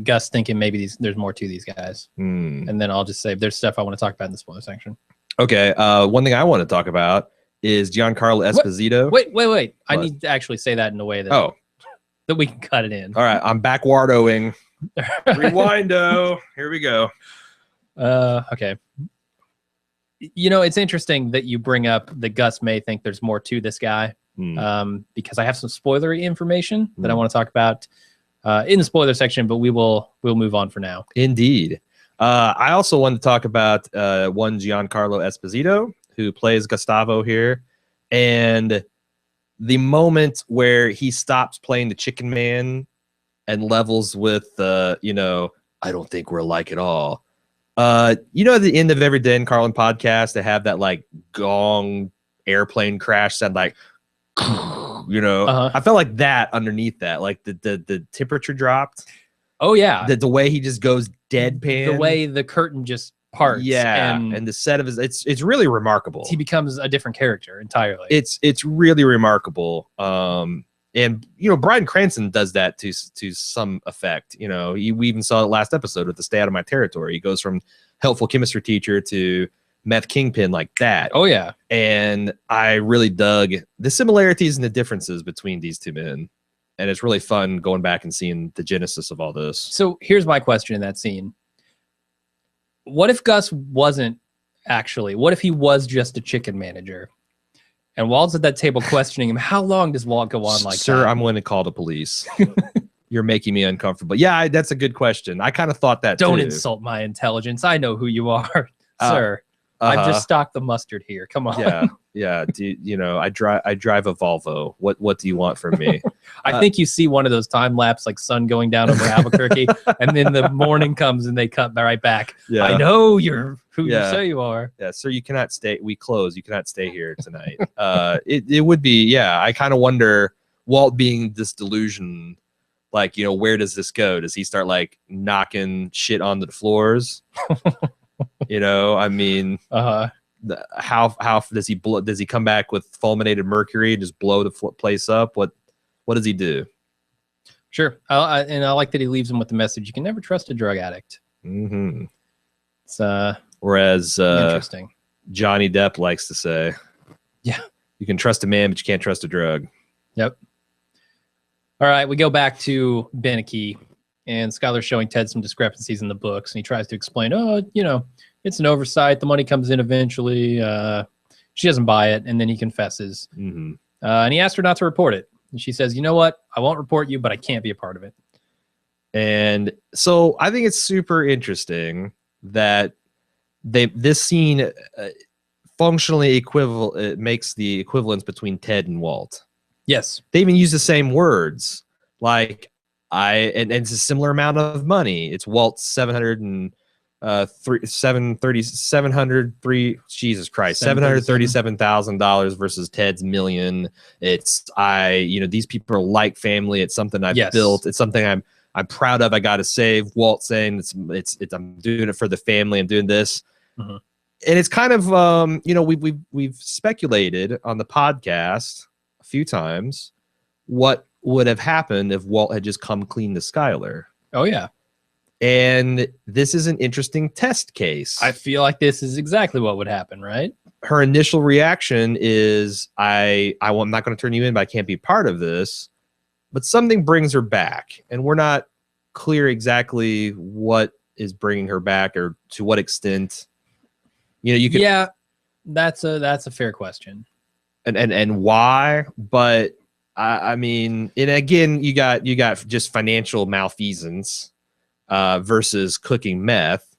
Gus thinking maybe there's more to these guys, and then I'll just say there's stuff I want to talk about in the spoiler section. Okay. One thing I want to talk about is Giancarlo Esposito. Wait. What? I need to actually say that in a way that that we can cut it in. All right. I'm backwardoing. Rewindo. Here we go. Okay. You know, it's interesting that you bring up that Gus may think there's more to this guy, because I have some spoilery information that I want to talk about in the spoiler section, but we'll move on for now. Indeed. I also want to talk about one Giancarlo Esposito, who plays Gustavo here, and the moment where he stops playing the chicken man and levels with, you know, I don't think we're alike at all. You know, at the end of every Dan Carlin podcast, they have that like gong airplane crash sound, like, you know, I felt like that underneath that, like the temperature dropped. Oh yeah, the way he just goes deadpan, the way the curtain just parts, and the set of his, it's really remarkable. He becomes a different character entirely. It's really remarkable. And you know, Bryan Cranston does that to some effect. You know, we even saw it last episode with the Stay Out of My Territory. He goes from helpful chemistry teacher to meth kingpin like that. Oh yeah, and I really dug the similarities and the differences between these two men. And it's really fun going back and seeing the genesis of all this. So here's my question in that scene. What if Gus wasn't actually, what if he was just a chicken manager? And Walt's at that table questioning him. How long does Walt go on like Sir, that? I'm going to call the police. You're making me uncomfortable. Yeah, that's a good question. I kind of thought that Don't insult my intelligence. I know who you are, sir. I've just stocked the mustard here. Come on. Yeah. You know, I drive a Volvo. What do you want from me? I think you see one of those time lapse, like sun going down over Albuquerque, and then the morning comes and they cut right back. Yeah. I know you're who you say you are. Yeah, sir, you cannot stay. We close. You cannot stay here tonight. It would be, yeah. I kind of wonder, Walt being this delusion, like, you know, where does this go? Does he start like knocking shit onto the floors? You know, I mean, how does he does he come back with fulminated mercury and just blow the place up? What does he do? Sure. And I like that he leaves him with the message: you can never trust a drug addict. It's whereas interesting. Johnny Depp likes to say, yeah, you can trust a man, but you can't trust a drug. Yep. All right, we go back to Beneke. And Skyler's showing Ted some discrepancies in the books, and he tries to explain, oh, you know, it's an oversight. The money comes in eventually. She doesn't buy it, and then he confesses. And he asked her not to report it. And she says, you know what? I won't report you, but I can't be a part of it. And so I think it's super interesting that this scene functionally it makes the equivalence between Ted and Walt. Yes. They even use the same words. Like, and it's a similar amount of money. It's Walt's $737,000 versus Ted's $1 million. It's you know, these people are like family. It's something I've built. It's something I'm proud of. I got to save. Walt saying it's I'm doing it for the family. I'm doing this, and it's kind of you know, we've speculated on the podcast a few times what would have happened if Walt had just come clean to Skyler. Oh yeah. And this is an interesting test case. I feel like this is exactly what would happen, right? Her initial reaction is, I'm not going to turn you in, but I can't be part of this. But something brings her back, and we're not clear exactly what is bringing her back or to what extent. You know, you could. Yeah, that's a fair question. And why? But I mean, and again, you got just financial malfeasance versus cooking meth.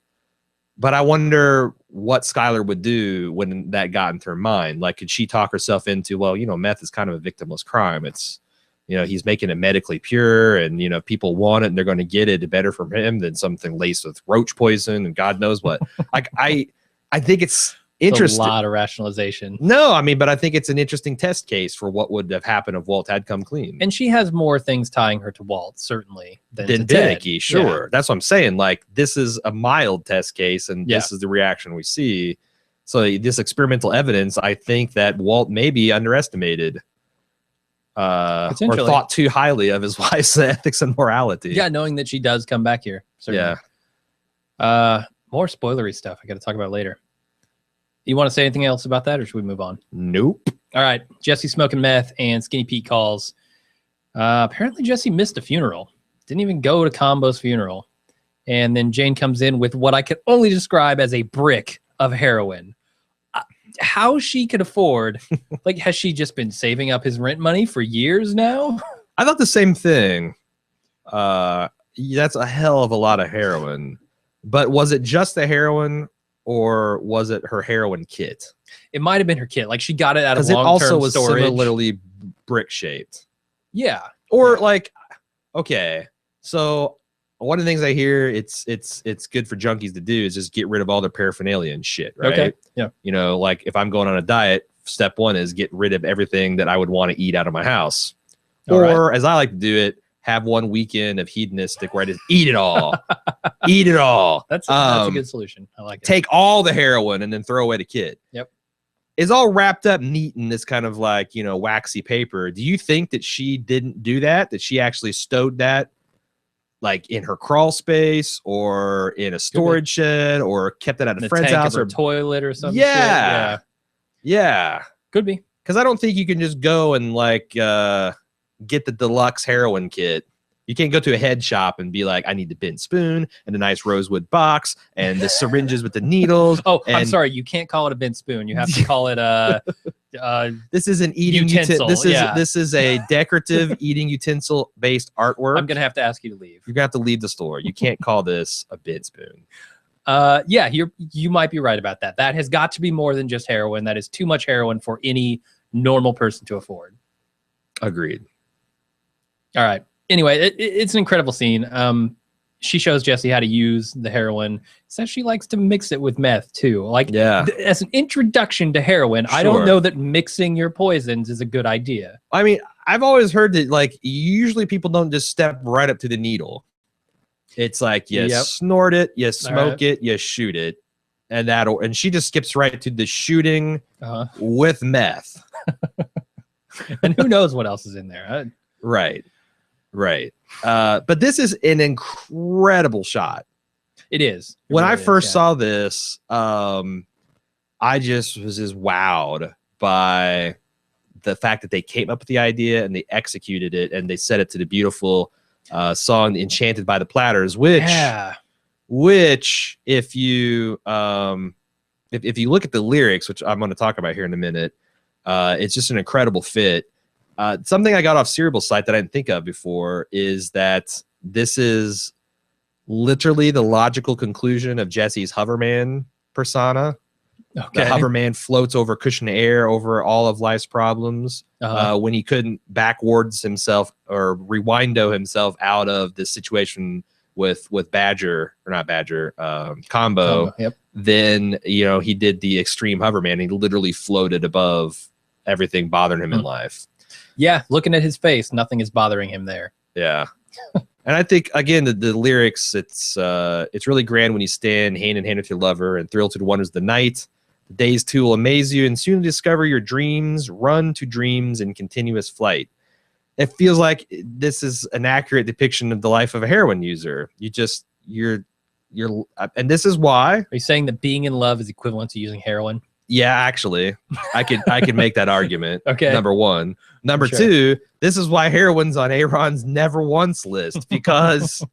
But I wonder what Skyler would do when that got into her mind. Like, could she talk herself into, well, you know, meth is kind of a victimless crime. It's, you know, he's making it medically pure, and, you know, if people want it and they're going to get it better from him than something laced with roach poison and God knows what. Like, I think it's interesting. A lot of rationalization. No, I mean, but I think it's an interesting test case for what would have happened if Walt had come clean. And she has more things tying her to Walt, certainly, than to Beneke, sure. Yeah. That's what I'm saying. Like, this is a mild test case, and this is the reaction we see. So this experimental evidence, I think that Walt maybe underestimated or thought too highly of his wife's ethics and morality. Yeah, knowing that she does come back here. Certainly. Yeah. More spoilery stuff I got to talk about later. You want to say anything else about that, or should we move on? Nope. All right. Jesse smoking meth, and Skinny Pete calls. Apparently, Jesse missed a funeral. Didn't even go to Combo's funeral. And then Jane comes in with what I can only describe as a brick of heroin. how she could afford, like, has she just been saving up his rent money for years now? I thought the same thing. That's a hell of a lot of heroin. But was it just the heroin, or was it her heroin kit? It might have been her kit. Like, she got it out of long-term storage. Because it also was similarly brick shaped. Yeah. Or like, okay, so one of the things I hear it's good for junkies to do is just get rid of all their paraphernalia and shit, right? Okay. Yeah. You know, like if I'm going on a diet, step one is get rid of everything that I would want to eat out of my house. Or as I like to do it, have one weekend of hedonistic where I just eat it all. Eat it all. That's a good solution. I like it. Take all the heroin and then throw away the kit. Yep. It's all wrapped up neat in this kind of like, you know, waxy paper. Do you think that she didn't do that? That she actually stowed that like in her crawl space or in a storage shed or kept it at a friend's house or toilet or something? Yeah. Yeah. Could be. Because I don't think you can just go and like get the deluxe heroin kit. You can't go to a head shop and be like, I need the bent spoon and a nice rosewood box and the syringes with the needles. Oh, I'm sorry. You can't call it a bent spoon. You have to call it a this is an eating utensil. This is a decorative eating utensil based artwork. I'm gonna have to ask you to leave. You're gonna have to leave the store. You can't call this a bent spoon. Yeah, you might be right about that. That has got to be more than just heroin. That is too much heroin for any normal person to afford. Agreed. All right. Anyway, it's an incredible scene. She shows Jesse how to use the heroin. Says she likes to mix it with meth too. Like, as an introduction to heroin, I don't know that mixing your poisons is a good idea. I mean, I've always heard that like usually people don't just step right up to the needle. It's like you snort it, you smoke it, you shoot it, and she just skips right to the shooting with meth. And who knows what else is in there? Right. But this is an incredible shot. It is. When I first saw this, I just was wowed by the fact that they came up with the idea and they executed it and they set it to the beautiful song "Enchanted by the Platters," which if you if you look at the lyrics, which I'm going to talk about here in a minute, it's just an incredible fit. Something I got off Cerebral's site that I didn't think of before is that this is literally the logical conclusion of Jesse's Hoverman persona. Okay. The Hoverman floats over cushioned air over all of life's problems when he couldn't backwards himself or rewindo himself out of the situation with Combo. Yep. Then, you know, he did the extreme Hoverman. He literally floated above everything bothering him in life. Yeah, looking at his face, nothing is bothering him there. Yeah. And I think, again, the lyrics, it's really grand when you stand hand in hand with your lover and thrill to the wonders of the night. The days, too, will amaze you and soon discover your dreams, run to dreams in continuous flight. It feels like this is an accurate depiction of the life of a heroin user. You're and this is why. Are you saying that being in love is equivalent to using heroin? Yeah, actually, I could make that argument. Okay. Number one. Number two, this is why heroin's on Aaron's never once list, because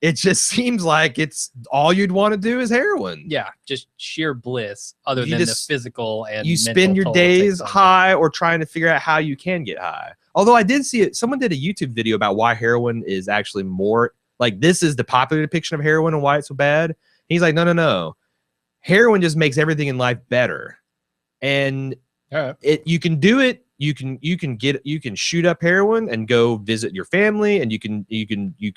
it just seems like it's all you'd want to do is heroin. Yeah, just sheer bliss other than the physical and you spend your days high or trying to figure out how you can get high. Although I did see it. Someone did a YouTube video about why heroin is actually more like this is the popular depiction of heroin and why it's so bad. He's like, no. Heroin just makes everything in life better. And you can do it. You can shoot up heroin and go visit your family, and you can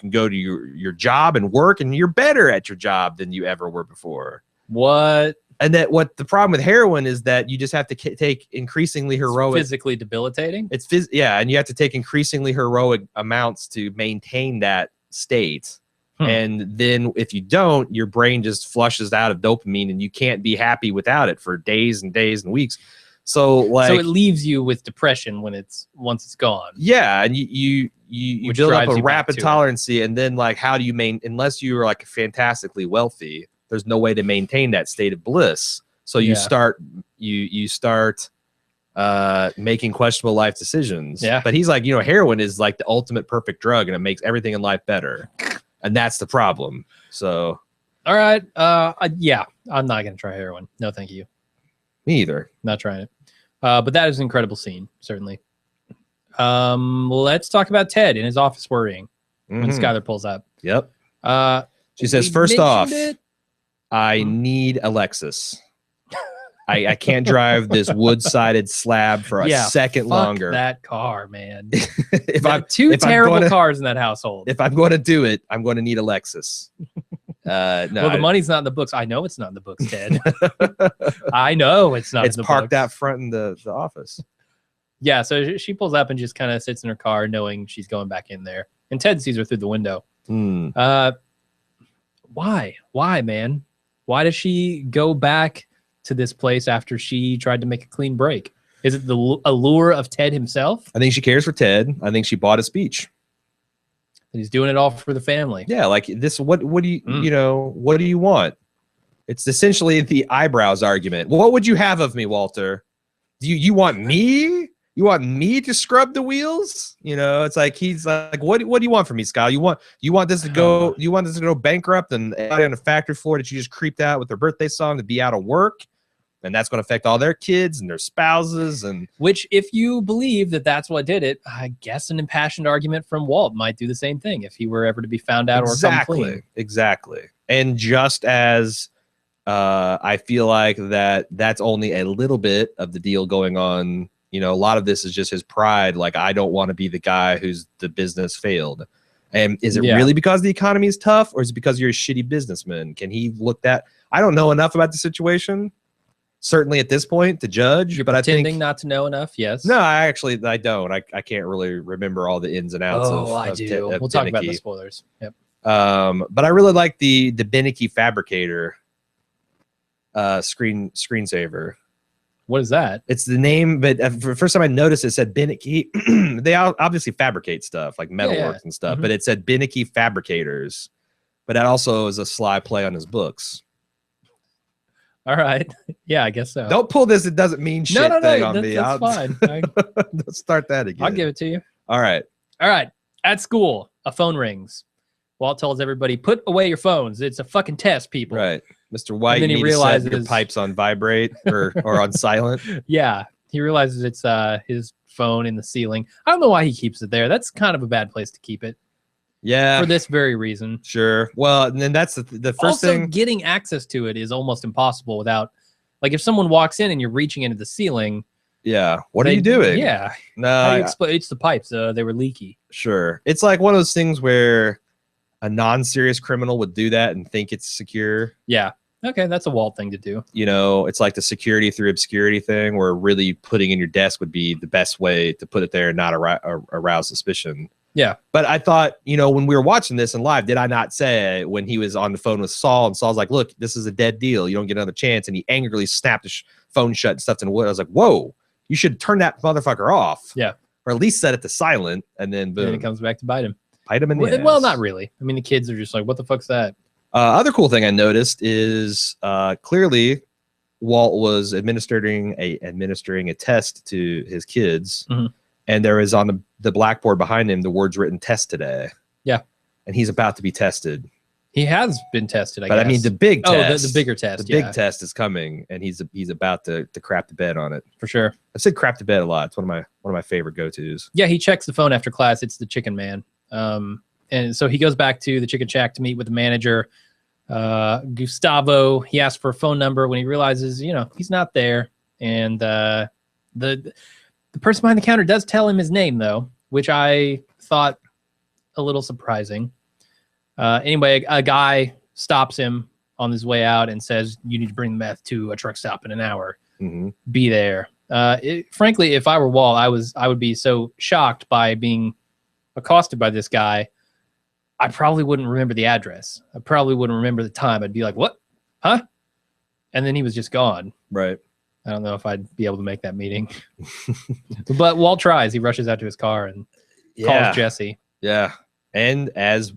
go to your job and work, and you're better at your job than you ever were before. What? And what the problem with heroin is that you just have to take increasingly heroic, physically debilitating. And you have to take increasingly heroic amounts to maintain that state. And then if you don't, your brain just flushes out of dopamine and you can't be happy without it for days and days and weeks. So it leaves you with depression once it's gone. Yeah. And you build up a rapid tolerancy. And then how do you unless you are like fantastically wealthy, there's no way to maintain that state of bliss. So you start making questionable life decisions. Yeah. But he's like, heroin is like the ultimate perfect drug and it makes everything in life better. And that's the problem. So, all right. Yeah, I'm not going to try heroin. No, thank you. Me either. Not trying it. But that is an incredible scene, certainly. Let's talk about Ted in his office worrying when Skylar pulls up. Yep. She says, first off, I Mm-hmm. need Alexis. I can't drive this wood-sided slab for a second longer. That car, man. if I'm terrible cars in that household. If I'm going to do it, I'm going to need Alexis. No, well, the money's not in the books. I know it's not in the books, Ted. I know it's not. It's in the parked books. out front in the office. Yeah, so she pulls up and just kind of sits in her car, knowing she's going back in there. And Ted sees her through the window. Why? Why, man? Why does she go back to this place after she tried to make a clean break? Is it the allure of Ted himself? I think she cares for Ted. I think she bought a speech. And he's doing it all for the family. Yeah, like this. What do you what do you want? It's essentially the eyebrows argument. What would you have of me, Walter? Do you want me? You want me to scrub the wheels? It's like he's like, what do you want from me, Scott? You want this to go? You want this to go bankrupt and everybody on the factory floor that you just creeped out with their birthday song to be out of work, and that's going to affect all their kids and their spouses. And which, if you believe that that's what did it, I guess an impassioned argument from Walt might do the same thing if he were ever to be found out or come clean. Exactly. And just as I feel like that's only a little bit of the deal going on. A lot of this is just his pride. Like, I don't want to be the guy who's the business failed. And is it really because the economy is tough, or is it because you're a shitty businessman? Can he look that? I don't know enough about the situation, certainly at this point, to judge. You're but pretending I think not to know enough. Yes. No, I don't. I can't really remember all the ins and outs. I do. We'll talk about the spoilers. Yep. But I really like the Beneke Fabricator screensaver. What is that? It's the name, but for the first time I noticed it said Beneke. They obviously fabricate stuff like metalworks and stuff, but it said Beneke Fabricators. But that also is a sly play on his books. All right. Yeah, I guess so. Don't pull this. It doesn't mean shit thing on me. That's fine. Don't start that again. I'll give it to you. All right. At school, a phone rings. Walt tells everybody, put away your phones. It's a fucking test, people. Right. Mr. White, and then he realizes your pipes on vibrate or on silent. Yeah. He realizes it's his phone in the ceiling. I don't know why he keeps it there. That's kind of a bad place to keep it. Yeah. For this very reason. Sure. Well, and then that's the first thing. Also, getting access to it is almost impossible without, like, if someone walks in and you're reaching into the ceiling. Yeah. What are you doing? Yeah. No. It's the pipes. They were leaky. Sure. It's like one of those things where a non-serious criminal would do that and think it's secure. Yeah. Okay, that's a Walt thing to do. It's like the security through obscurity thing, where really putting in your desk would be the best way to put it there and not arouse suspicion. Yeah. But I thought, when we were watching this in live, did I not say when he was on the phone with Saul and Saul's like, look, this is a dead deal. You don't get another chance. And he angrily snapped his phone shut and stuffed in wood. I was like, whoa, you should turn that motherfucker off. Yeah. Or at least set it to silent. And then boom. And it comes back to bite him. Bite him in the ass. Well, not really. I mean, the kids are just like, what the fuck's that? Other cool thing I noticed is clearly Walt was administering a test to his kids, and there is on the blackboard behind him the words written "test today." Yeah, and he's about to be tested. He has been tested, but guess. I mean the big test. The bigger test. The big test is coming, and he's about to crap the bed on it for sure. I've said crap the bed a lot. It's one of my favorite go-tos. Yeah, he checks the phone after class. It's the chicken man. And so he goes back to the chicken shack to meet with the manager, Gustavo. He asks for a phone number when he realizes, he's not there. And the person behind the counter does tell him his name, though, which I thought a little surprising. Anyway, a guy stops him on his way out and says, you need to bring the meth to a truck stop in an hour. Be there. Frankly, if I were Walt, I would be so shocked by being accosted by this guy. I probably wouldn't remember the address. I probably wouldn't remember the time. I'd be like, what? Huh? And then he was just gone. Right. I don't know if I'd be able to make that meeting. But Walt tries. He rushes out to his car and calls Jesse. Yeah. And as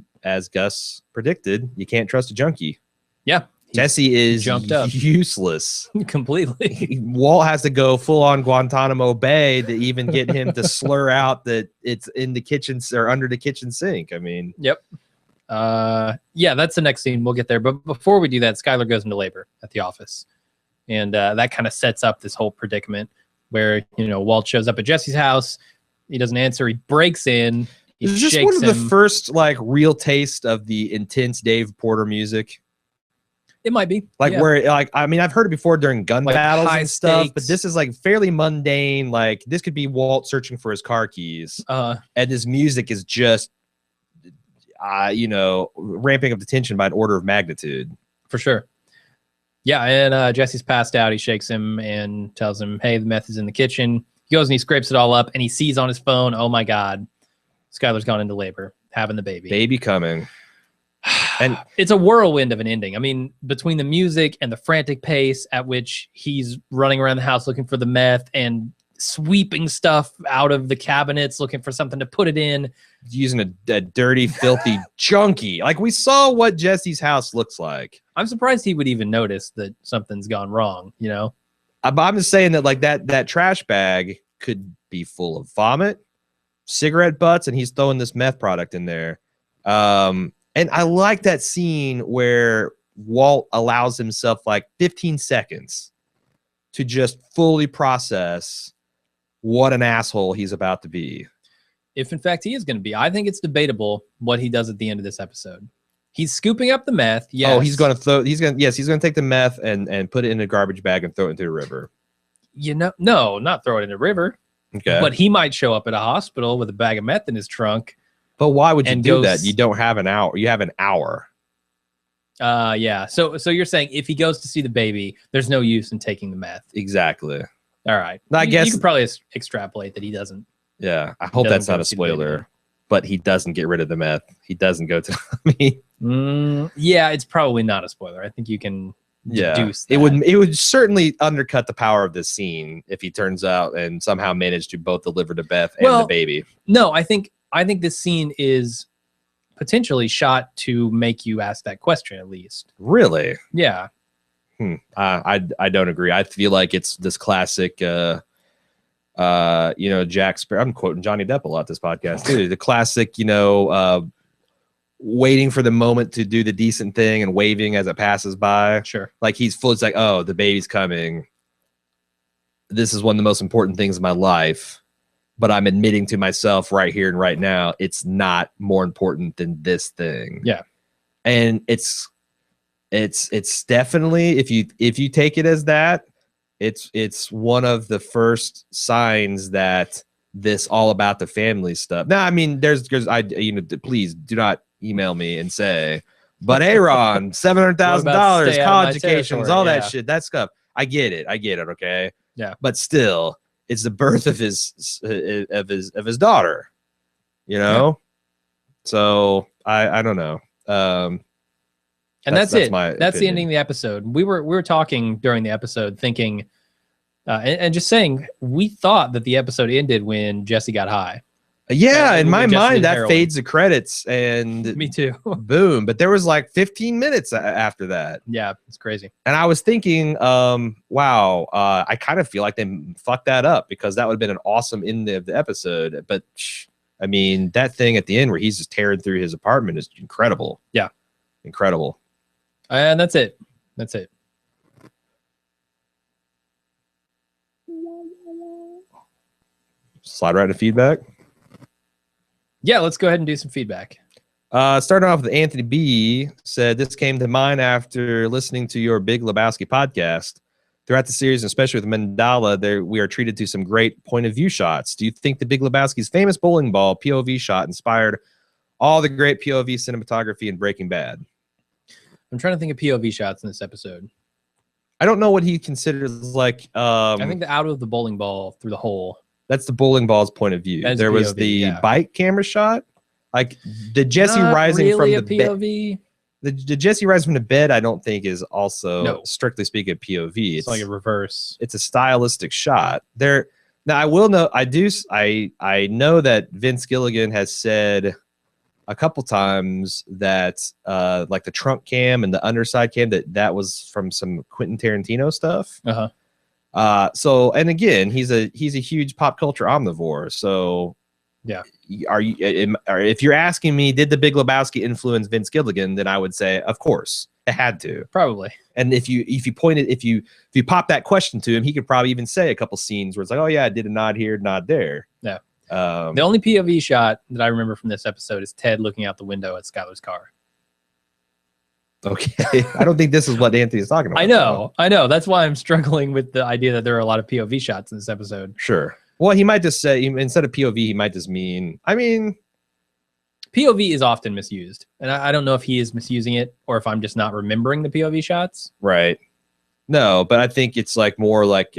Gus predicted, you can't trust a junkie. Yeah. Jesse is jumped up. Useless. Completely. Walt has to go full on Guantanamo Bay to even get him to slur out that it's in the kitchen or under the kitchen sink. I mean, yep. Yeah, that's the next scene. We'll get there. But before we do that, Skylar goes into labor at the office. And that kind of sets up this whole predicament where, Walt shows up at Jesse's house. He doesn't answer. He breaks in. Is this one of the first real taste of the intense Dave Porter music? It might be where I've heard it before during gun battles and stuff, but this is fairly mundane. This could be Walt searching for his car keys, and his music is just ramping up the tension by an order of magnitude. For sure. Yeah, and Jesse's passed out. He shakes him and tells him, hey, the meth is in the kitchen. He goes and he scrapes it all up, and he sees on his phone, oh my God, Skylar's gone into labor, having the baby. Baby coming. And it's a whirlwind of an ending. I mean, between the music and the frantic pace at which he's running around the house looking for the meth and sweeping stuff out of the cabinets, looking for something to put it in. Using a dirty, filthy junkie. We saw what Jesse's house looks like. I'm surprised he would even notice that something's gone wrong, I'm just saying that that trash bag could be full of vomit, cigarette butts, and he's throwing this meth product in there. And I like that scene where Walt allows himself 15 seconds to just fully process what an asshole he's about to be. If in fact he is going to be, I think it's debatable what he does at the end of this episode. He's scooping up the meth. Yes. Oh, he's going to take the meth and put it in a garbage bag and throw it into the river. No, not throw it in the river. Okay. But he might show up at a hospital with a bag of meth in his trunk. But why would you do that? You don't have an hour. You have an hour. Yeah. So you're saying if he goes to see the baby, there's no use in taking the meth. Exactly. All right. I guess you could probably extrapolate that he doesn't. Yeah. I hope that's not a spoiler. But he doesn't get rid of the meth. He doesn't go to me. Yeah, it's probably not a spoiler. I think you can deduce that. It would certainly undercut the power of this scene if he turns out and somehow managed to both deliver to Beth and the baby. No, I think this scene is potentially shot to make you ask that question at least. Really? Yeah. I don't agree. I feel like it's this classic Jack Sparrow. I'm quoting Johnny Depp a lot this podcast too. The classic, waiting for the moment to do the decent thing and waving as it passes by. Sure. He's full. It's oh, the baby's coming. This is one of the most important things in my life, but I'm admitting to myself right here and right now, it's not more important than this thing. Yeah. And it's definitely, if you take it as that, it's one of the first signs that this all about the family stuff. Now, I mean, there's please do not email me and say, but Aaron, $700,000, college educations, all that shit, that stuff. I get it. Okay. Yeah. But still, it's the birth of his daughter, Yeah. So I don't know. And that's it. That's the ending of the episode. We were talking during the episode, thinking, and just saying, we thought that the episode ended when Jesse got high. Yeah, in my mind, that fades the credits, and me too. Boom! But there was 15 minutes after that. Yeah, it's crazy. And I was thinking, wow, I kind of feel like they fucked that up because that would have been an awesome end of the episode. But I mean, that thing at the end where he's just tearing through his apartment is incredible. Yeah, incredible. And that's it. That's it. Slide right into feedback. Yeah, let's go ahead and do some feedback. Starting off with Anthony B. said, this came to mind after listening to your Big Lebowski podcast. Throughout the series, and especially with Mandala, we are treated to some great point of view shots. Do you think the Big Lebowski's famous bowling ball POV shot inspired all the great POV cinematography in Breaking Bad? I'm trying to think of POV shots in this episode. I don't know what he considers I think the out of the bowling ball through the hole. That's the bowling ball's point of view. There POV, was the bike camera shot. The Jesse rising from the POV. The Jesse rising from the bed, I don't think is also strictly speaking POV. It's like a reverse. It's a stylistic shot. Now I will know. I know that Vince Gilligan has said a couple times that the trunk cam and the underside cam that was from some Quentin Tarantino stuff. So, and again, he's a huge pop culture omnivore. So yeah, if you're asking me, did the Big Lebowski influence Vince Gilligan, then I would say, of course. It had to. Probably. And if you pop that question to him, he could probably even say a couple scenes where it's like, oh yeah, I did a nod here, nod there. Yeah. The only POV shot that I remember from this episode is Ted looking out the window at Skylar's car. Okay. I don't think this is what Anthony's talking about. I know. That's why I'm struggling with the idea that there are a lot of POV shots in this episode. Sure. Well, he might just say, instead of POV, he might just mean, POV is often misused. And I don't know if he is misusing it or if I'm just not remembering the POV shots. Right. No, but I think it's like more like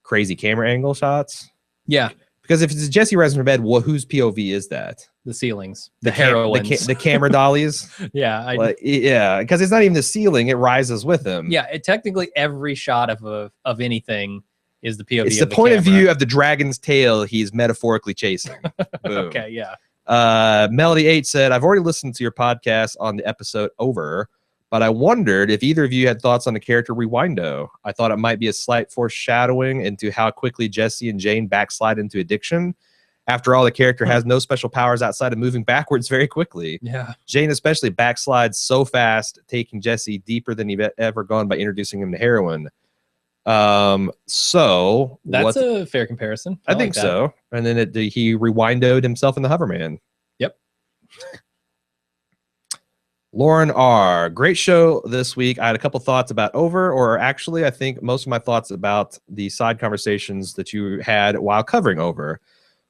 crazy camera angle shots. Yeah. Because if it's Jesse rising from bed, whose POV is that? The ceilings, the heroines, the camera dollies. Yeah, yeah, because it's not even the ceiling; it rises with him. Yeah, technically every shot of anything is the POV. It's the point of view of the dragon's tail he's metaphorically chasing. Okay, yeah. Melody 8 said, "I've already listened to your podcast on the episode Over, but I wondered if either of you had thoughts on the character Rewindo. I thought it might be a slight foreshadowing into how quickly Jesse and Jane backslide into addiction. After all, the character has no special powers outside of moving backwards very quickly. Yeah. Jane especially backslides so fast, taking Jesse deeper than he'd ever gone by introducing him to heroin." So that's a fair comparison. I think so. And then he rewindoed himself in the Hoverman. Yep. Lauren R. Great show this week. I had a couple thoughts about Over, or actually, I think most of my thoughts about the side conversations that you had while covering Over.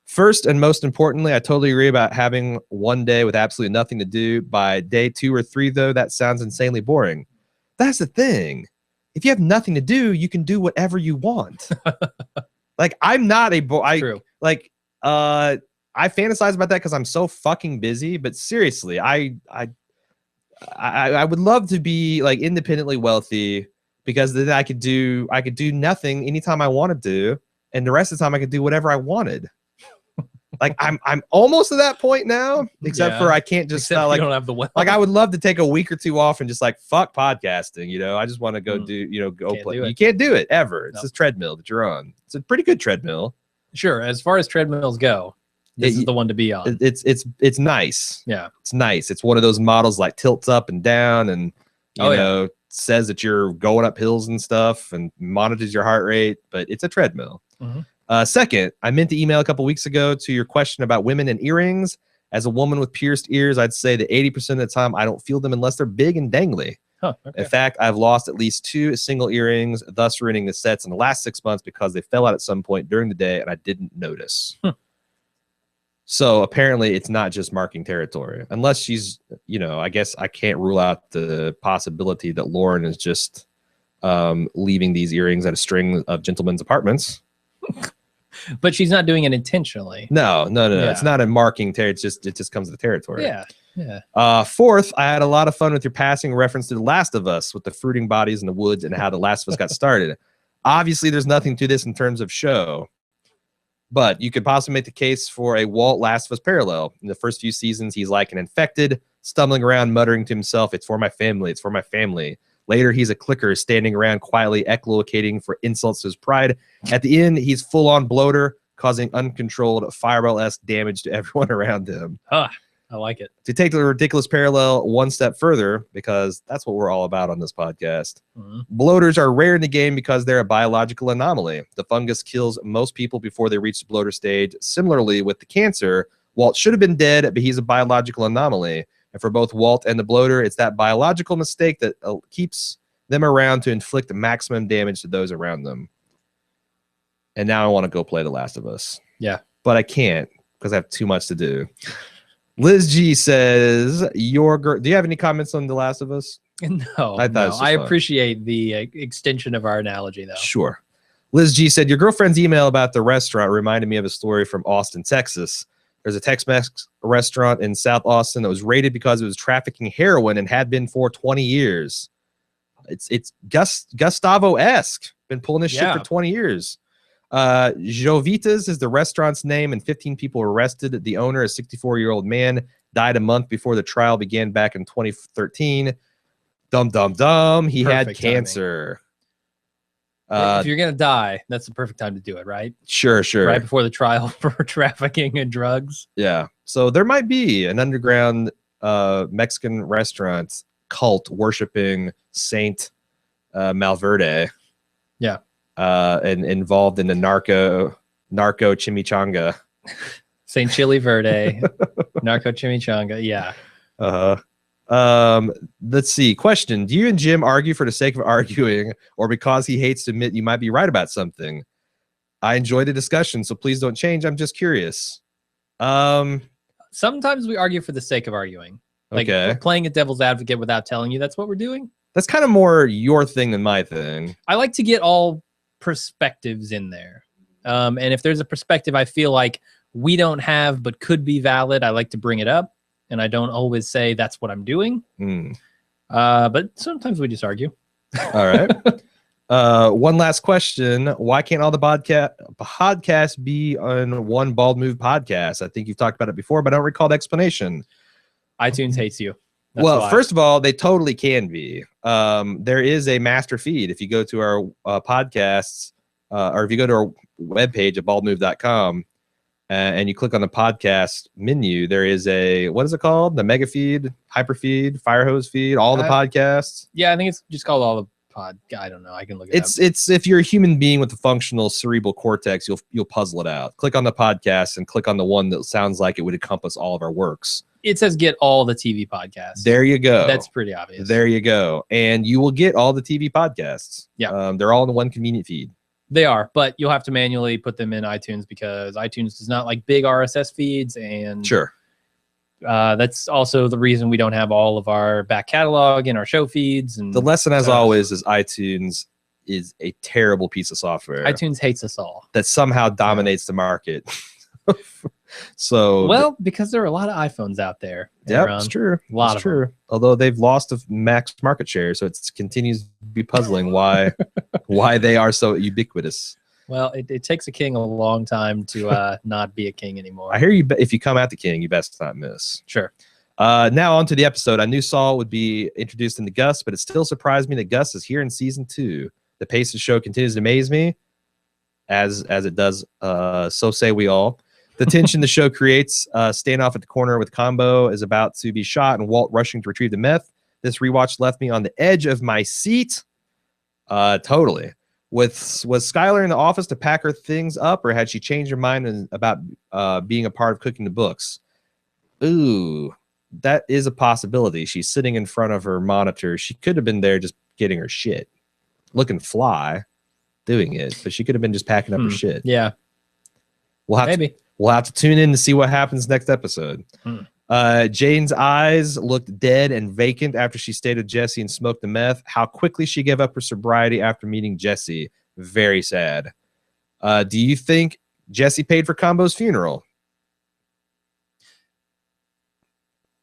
First and most importantly, I totally agree about having one day with absolutely nothing to do. By day 2 or 3, though, that sounds insanely boring. That's the thing. If you have nothing to do, you can do whatever you want. Like, I'm not a True. Like, I fantasize about that because I'm so fucking busy. But seriously, I would love to be like independently wealthy, because then I could do nothing anytime I wanted to, and the rest of the time I could do whatever I wanted. Like, I'm almost to that point now, except for I can't just you don't have the wealth. Like, I would love to take a week or 2 off and just like fuck podcasting, I just want to go go play. You can't do it ever. It's this treadmill that you're on. It's a pretty good treadmill. Sure, as far as treadmills go, this is the one to be on. It's nice. Yeah, it's nice. It's one of those models like tilts up and down, and you know says that you're going up hills and stuff, and monitors your heart rate. But it's a treadmill. Mm-hmm. Second, I meant to email a couple weeks ago to your question about women and earrings. As a woman with pierced ears, I'd say that 80% of the time I don't feel them unless they're big and dangly. Huh, okay. In fact, I've lost at least 2 single earrings, thus ruining the sets in the last 6 months because they fell out at some point during the day and I didn't notice. So apparently it's not just marking territory. Unless she's, I guess I can't rule out the possibility that Lauren is just leaving these earrings at a string of gentlemen's apartments. But she's not doing it intentionally. No. Yeah. It's not a marking territory. It just comes to the territory. Yeah. Fourth, I had a lot of fun with your passing reference to The Last of Us with the fruiting bodies in the woods and how The Last of Us got started. Obviously, there's nothing to this in terms of show, but you could possibly make the case for a Walt Last of Us parallel. In the first few seasons, he's like an infected, stumbling around, muttering to himself, "It's for my family. It's for my family." Later, he's a clicker standing around quietly echolocating for insults to his pride. At the end, he's full-on bloater, causing uncontrolled fireball-esque damage to everyone around him. I like it. To take the ridiculous parallel one step further, because that's what we're all about on this podcast, bloaters are rare in the game because they're a biological anomaly. The fungus kills most people before they reach the bloater stage. Similarly, with the cancer, Walt should have been dead, but he's a biological anomaly. And for both Walt and the bloater, it's that biological mistake that keeps them around to inflict maximum damage to those around them. And now I want to go play The Last of Us. Yeah. But I can't because I have too much to do. Liz G says, do you have any comments on The Last of Us? No. I appreciate the extension of our analogy, though. Sure. Liz G said, your girlfriend's email about the restaurant reminded me of a story from Austin, Texas. There's a Tex-Mex restaurant in South Austin that was raided because it was trafficking heroin and had been for 20 years. It's Gustavo-esque. Been pulling this shit for 20 years. Jovita's is the restaurant's name, and 15 people were arrested. The owner, a 64-year-old man, died a month before the trial began back in 2013. Dum. He had cancer. If you're gonna die, that's the perfect time to do it, right? Sure. Right before the trial for trafficking and drugs. Yeah. So there might be an underground Mexican restaurant cult worshiping Saint Malverde. Yeah. And involved in the narco chimichanga. Saint Chili Verde, narco chimichanga. Yeah. Let's see. Question: do you and Jim argue for the sake of arguing, or because he hates to admit you might be right about something? I enjoy the discussion, so please don't change. I'm just curious. Sometimes we argue for the sake of arguing. Like playing a devil's advocate without telling you that's what we're doing. That's kind of more your thing than my thing. I like to get all perspectives in there. And if there's a perspective I feel like we don't have but could be valid, I like to bring it up. And I don't always say that's what I'm doing. But sometimes we just argue. All right. One last question. Why can't all the podcasts be on one Bald Move podcast? I think you've talked about it before, but I don't recall the explanation. iTunes hates you. That's why. First of all, they totally can be. There is a master feed. If you go to our podcasts, or if you go to our webpage at baldmove.com, and you click on the podcast menu, there is a, what is it called? The mega feed, hyper feed, fire hose feed, all the podcasts. Yeah, I think it's just called all the pod. I don't know. I can look it up. It's if you're a human being with a functional cerebral cortex, you'll puzzle it out. Click on the podcast and click on the one that sounds like it would encompass all of our works. It says get all the TV podcasts. There you go. That's pretty obvious. There you go. And you will get all the TV podcasts. Yeah. They're all in one convenient feed. They are, but you'll have to manually put them in iTunes because iTunes does not like big RSS feeds. And sure. That's also the reason we don't have all of our back catalog in our show feeds. And the lesson, as always, is iTunes is a terrible piece of software. iTunes hates us all. That somehow dominates the market. So because there are a lot of iPhones out there. Yeah, it's true. A lot of true. Although they've lost a max market share, so it continues to be puzzling why they are so ubiquitous. Well, it takes a king a long time to not be a king anymore. I hear you. If you come at the king, you best not miss. Sure. Now on to the episode. I knew Saul would be introduced into Gus, but it still surprised me that Gus is here in season 2. The pace of the show continues to amaze me, as it does. So say we all. The tension the show creates, standoff at the corner with Combo is about to be shot and Walt rushing to retrieve the meth. This rewatch left me on the edge of my seat. Totally. Was Skylar in the office to pack her things up, or had she changed her mind about being a part of cooking the books? Ooh, that is a possibility. She's sitting in front of her monitor. She could have been there just getting her shit. Looking fly doing it, but she could have been just packing up her shit. Yeah. We'll have to tune in to see what happens next episode. Jane's eyes looked dead and vacant after she stayed with Jesse and smoked the meth. How quickly she gave up her sobriety after meeting Jesse. Very sad. Do you think Jesse paid for Combo's funeral?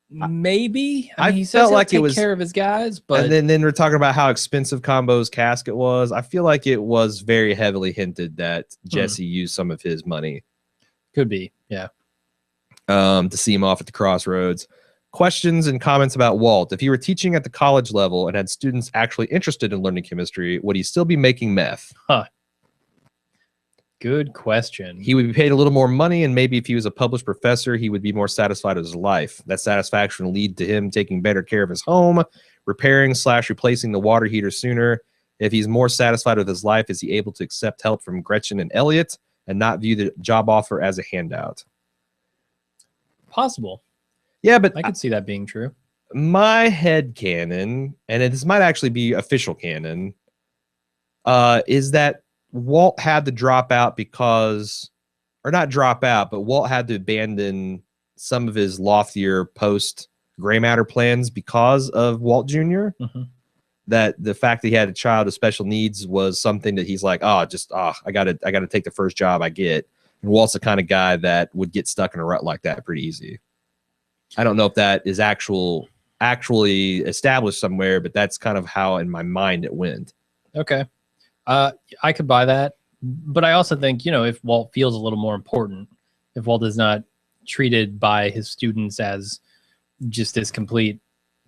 Maybe. I mean, he felt like he was take care of his guys, but and then we're talking about how expensive Combo's casket was. I feel like it was very heavily hinted that Jesse used some of his money. Could be, yeah. To see him off at the crossroads. Questions and comments about Walt. If he were teaching at the college level and had students actually interested in learning chemistry, would he still be making meth? Good question. He would be paid a little more money, and maybe if he was a published professor, he would be more satisfied with his life. That satisfaction would lead to him taking better care of his home, repairing/replacing the water heater sooner. If he's more satisfied with his life, is he able to accept help from Gretchen and Elliot and not view the job offer as a handout? Possible. Yeah, but I could see that being true. My head canon, and this might actually be official canon, is that Walt had to drop out because, or not drop out, but Walt had to abandon some of his loftier post gray matter plans because of Walt Jr. That the fact that he had a child with special needs was something that he's like, I gotta take the first job I get. And Walt's the kind of guy that would get stuck in a rut like that pretty easy. I don't know if that is actually established somewhere, but that's kind of how in my mind it went. Okay. I could buy that. But I also think, if Walt feels a little more important, if Walt is not treated by his students as just this complete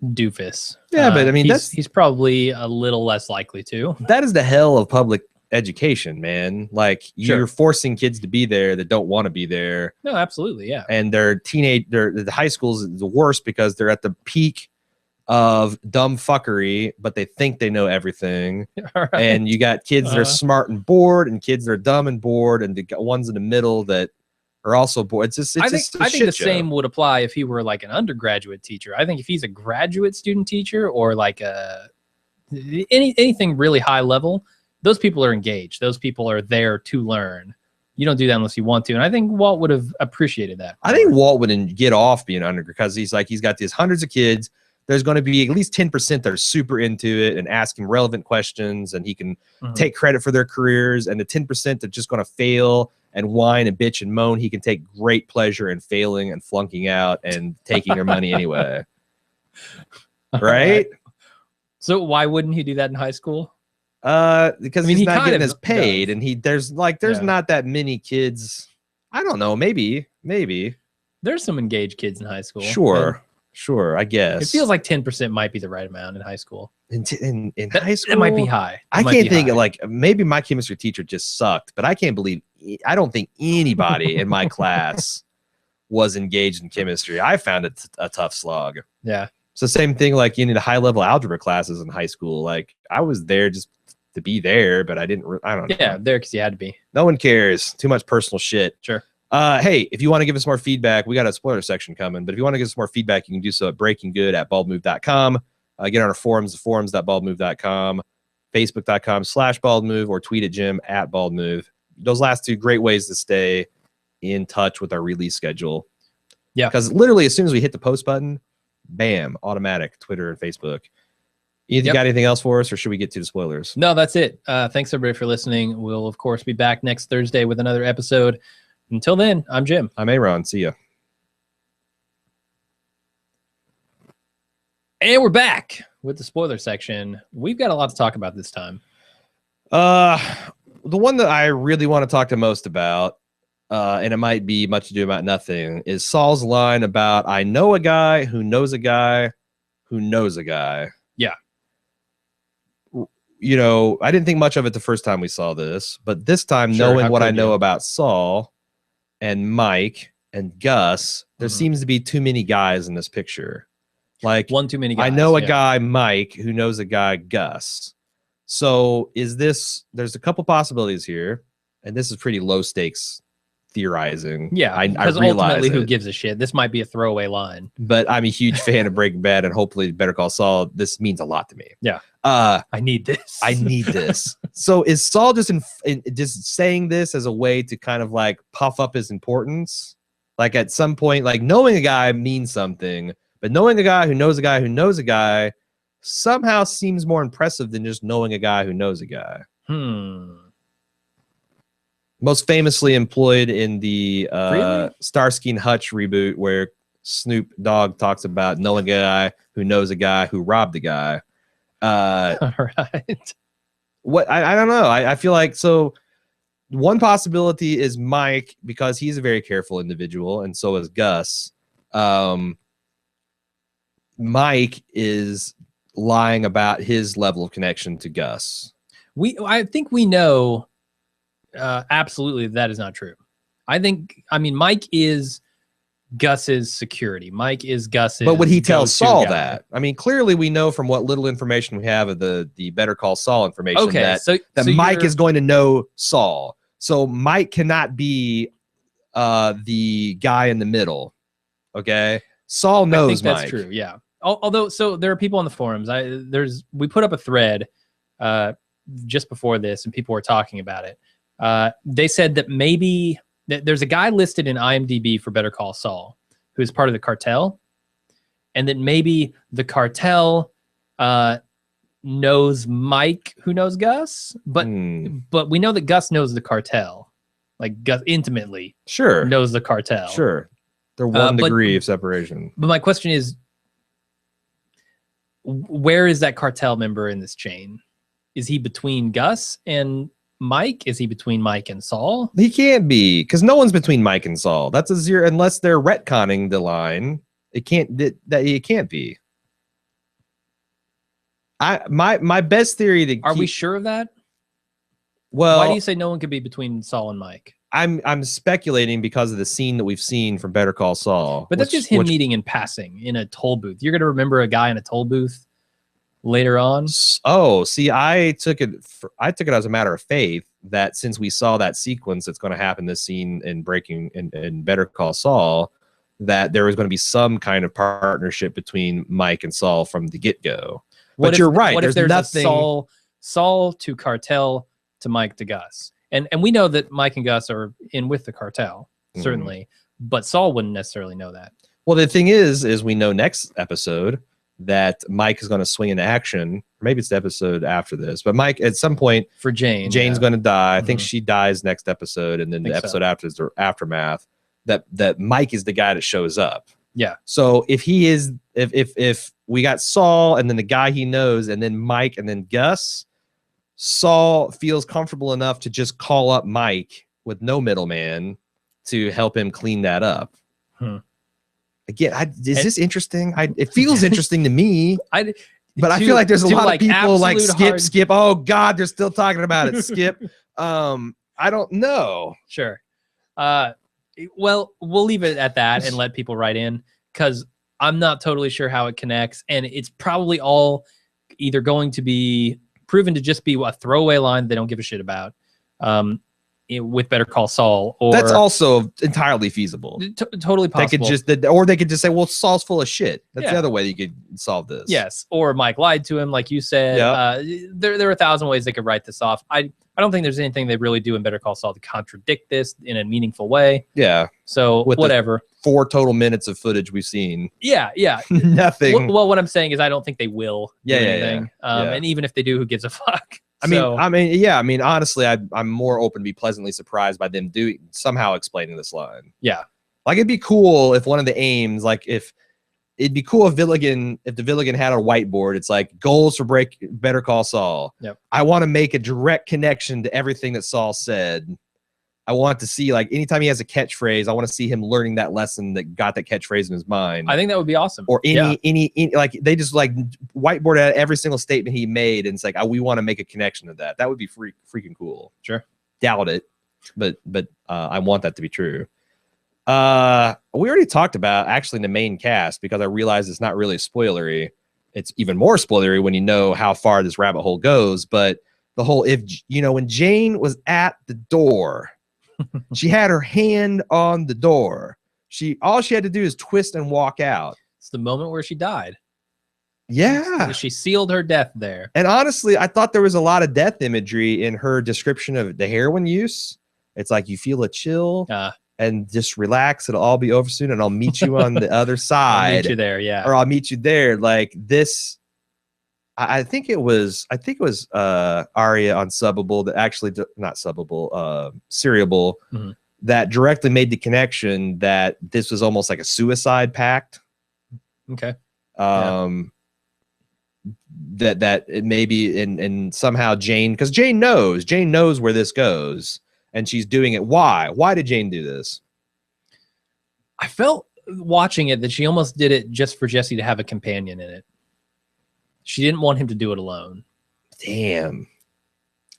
doofus. Yeah, but I mean, he's probably a little less likely to. That is the hell of public education, man. Like, you're forcing kids to be there that don't want to be there. No, absolutely, yeah. And the high schools is the worst because they're at the peak of dumb fuckery, but they think they know everything. Right. And you got kids that are smart and bored, and kids that are dumb and bored, and the ones in the middle that are also bored. I think the same would apply if he were like an undergraduate teacher. I think if he's a graduate student teacher or like anything really high level, those people are engaged. Those people are there to learn. You don't do that unless you want to. And I think Walt would have appreciated that. I think Walt would get off being an undergrad because he's got these hundreds of kids. There's going to be at least 10% that are super into it and ask him relevant questions, and he can take credit for their careers. And the 10% that are just going to fail and whine and bitch and moan, he can take great pleasure in failing and flunking out and taking their money anyway. Right? So why wouldn't he do that in high school? Because he's not getting as paid, and there's not that many kids. I don't know. Maybe there's some engaged kids in high school. Sure. I guess it feels like 10% might be the right amount in high school. In high school, it might be high. I can't think of like maybe my chemistry teacher just sucked, but I don't think anybody in my class was engaged in chemistry. I found it a tough slog. Yeah. It's the same thing like in the high level algebra classes in high school. Like I was there just to be there, but I don't know. Yeah, there because you had to be. No one cares. Too much personal shit. Sure. Hey, if you want to give us more feedback, we got a spoiler section coming, but if you want to give us more feedback, you can do so at breakinggood@baldmove.com. Get on our forums, forums.baldmove.com, facebook.com/baldmove, or tweet at Jim @baldmove. Those last two, great ways to stay in touch with our release schedule. Yeah. Because literally as soon as we hit the post button, bam, automatic Twitter and Facebook. You got anything else for us, or should we get to the spoilers? No, that's it. Thanks everybody for listening. We'll of course be back next Thursday with another episode. Until then, I'm Jim. I'm Aaron. See ya. And we're back with the spoiler section. We've got a lot to talk about this time. The one that I really want to talk the most about, and it might be much ado about nothing, is Saul's line about, I know a guy who knows a guy who knows a guy. Yeah. You know, I didn't think much of it the first time we saw this, but this time, knowing what I know about Saul and Mike and Gus, there seems to be too many guys in this picture. Like one too many guys. I know a guy, Mike, who knows a guy, Gus. So there's a couple possibilities here, and this is pretty low stakes theorizing. Yeah, because ultimately, who gives a shit? This might be a throwaway line. But I'm a huge fan of Breaking Bad, and hopefully Better Call Saul. This means a lot to me. Yeah. I need this. I need this. So is Saul just just saying this as a way to kind of like puff up his importance? Like at some point, like knowing a guy means something, but knowing a guy who knows a guy who knows a guy somehow seems more impressive than just knowing a guy who knows a guy. Most famously employed in the Starsky and Hutch reboot, where Snoop Dogg talks about knowing a guy who knows a guy who robbed a guy. All right. What I don't know. I feel like so. One possibility is Mike, because he's a very careful individual, and so is Gus. Mike is lying about his level of connection to Gus. I think we know absolutely that is not true. I mean, Mike is Gus's security. Mike is Gus's. But would he tell Saul guy. That? I mean, clearly we know from what little information we have of the Better Call Saul information that Mike is going to know Saul. So Mike cannot be the guy in the middle. Okay, Saul knows Mike. That's true. Yeah. Although, so there are people on the forums. We put up a thread just before this, and people were talking about it. They said that maybe there's a guy listed in IMDb for Better Call Saul who is part of the cartel, and that maybe the cartel knows Mike, who knows Gus, but we know that Gus knows the cartel, like Gus intimately. Sure, knows the cartel. Sure, they're one degree of separation. But my question is, where is that cartel member in this chain? Is he between Gus and Mike? Is he between Mike and Saul? He can't be, because no one's between Mike and Saul. That's a zero, unless they're retconning the line. It can't be. My best theory that we sure of that? Well, why do you say no one could be between Saul and Mike? I'm speculating because of the scene that we've seen from Better Call Saul. But that's just him meeting in passing in a toll booth. You're gonna remember a guy in a toll booth later on. Oh, see, I took it as a matter of faith that since we saw that sequence that's going to happen this scene in Better Call Saul, that there was going to be some kind of partnership between Mike and Saul from the get-go. But you're right. What if there's nothing... a Saul to Cartel to Mike to Gus? And we know that Mike and Gus are in with the Cartel, certainly, but Saul wouldn't necessarily know that. Well, the thing is we know next episode that Mike is going to swing into action. Maybe it's the episode after this, but Mike, at some point, for Jane's going to die. I think she dies next episode, and then the episode after is the aftermath. That Mike is the guy that shows up. Yeah. So if he is, if we got Saul and then the guy he knows, and then Mike and then Gus, Saul feels comfortable enough to just call up Mike with no middleman to help him clean that up. Again, is this interesting? It feels interesting to me. But I feel like there's a lot of people like skip. Oh God, they're still talking about it. Skip. I don't know. Sure. Well, we'll leave it at that and let people write in, because I'm not totally sure how it connects, and it's probably all either going to be proven to just be a throwaway line they don't give a shit about. With Better Call Saul, or that's also entirely feasible. Totally possible. They could just say, "Well, Saul's full of shit." That's the other way you could solve this. Yes, or Mike lied to him, like you said. There are 1,000 ways they could write this off. I don't think there's anything they really do in Better Call Saul to contradict this in a meaningful way. Yeah. So with whatever. 4 total minutes of footage we've seen. Yeah. Nothing. Well, what I'm saying is I don't think they will do anything. And even if they do, who gives a fuck? I mean, honestly, I'm more open to be pleasantly surprised by them somehow explaining this line. Yeah. Like, it'd be cool if one of the aims, it'd be cool if the villain had a whiteboard. It's like goals for Better Call Saul. Yep. I want to make a direct connection to everything that Saul said. I want to see, like, anytime he has a catchphrase, I want to see him learning that lesson that got that catchphrase in his mind. I think that would be awesome. Or any like, they just like whiteboard out every single statement he made, and it's like, we want to make a connection to that. That would be freaking cool. Sure. Doubt it, but I want that to be true. We already talked about actually the main cast, because I realize it's not really spoilery. It's even more spoilery when you know how far this rabbit hole goes. But the whole, when Jane was at the door, she had her hand on the door. All she had to do is twist and walk out. It's the moment where she died. Yeah. She sealed her death there. And honestly, I thought there was a lot of death imagery in her description of the heroin use. It's like, you feel a chill and just relax. It'll all be over soon, and I'll meet you on the other side. I'll meet you there, yeah. Or I'll meet you there. Like this, I think it was Arya on Subbable that actually, not Subbable, Seriable, that directly made the connection that this was almost like a suicide pact. Okay. That it maybe and somehow Jane, because Jane knows where this goes, and she's doing it. Why did Jane do this? I felt watching it that she almost did it just for Jesse to have a companion in it. She didn't want him to do it alone. Damn.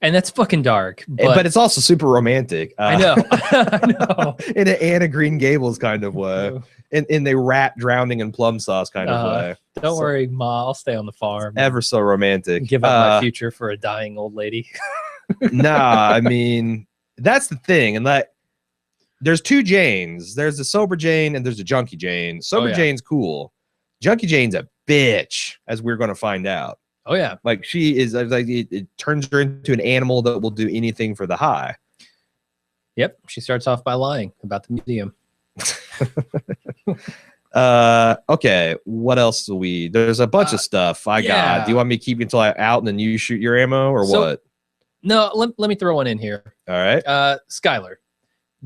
And that's fucking dark. But it's also super romantic. I know. I know. In an Anna Green Gables kind of way. In the rat drowning in plum sauce kind of way. Don't worry, Ma. I'll stay on the farm. Ever so romantic. Give up my future for a dying old lady. Nah, I mean, that's the thing. And there's 2 Janes. There's the sober Jane and there's the junkie Jane. Sober Jane's cool. Junkie Jane's a bitch, as we're going to find out. Oh yeah. Like, she is like, it turns her into an animal that will do anything for the high. Yep. She starts off by lying about the museum. Okay. What else do there's a bunch of stuff I got. Do you want me to keep until I'm out and then you shoot your ammo, or what? No, let me throw one in here. All right. Skylar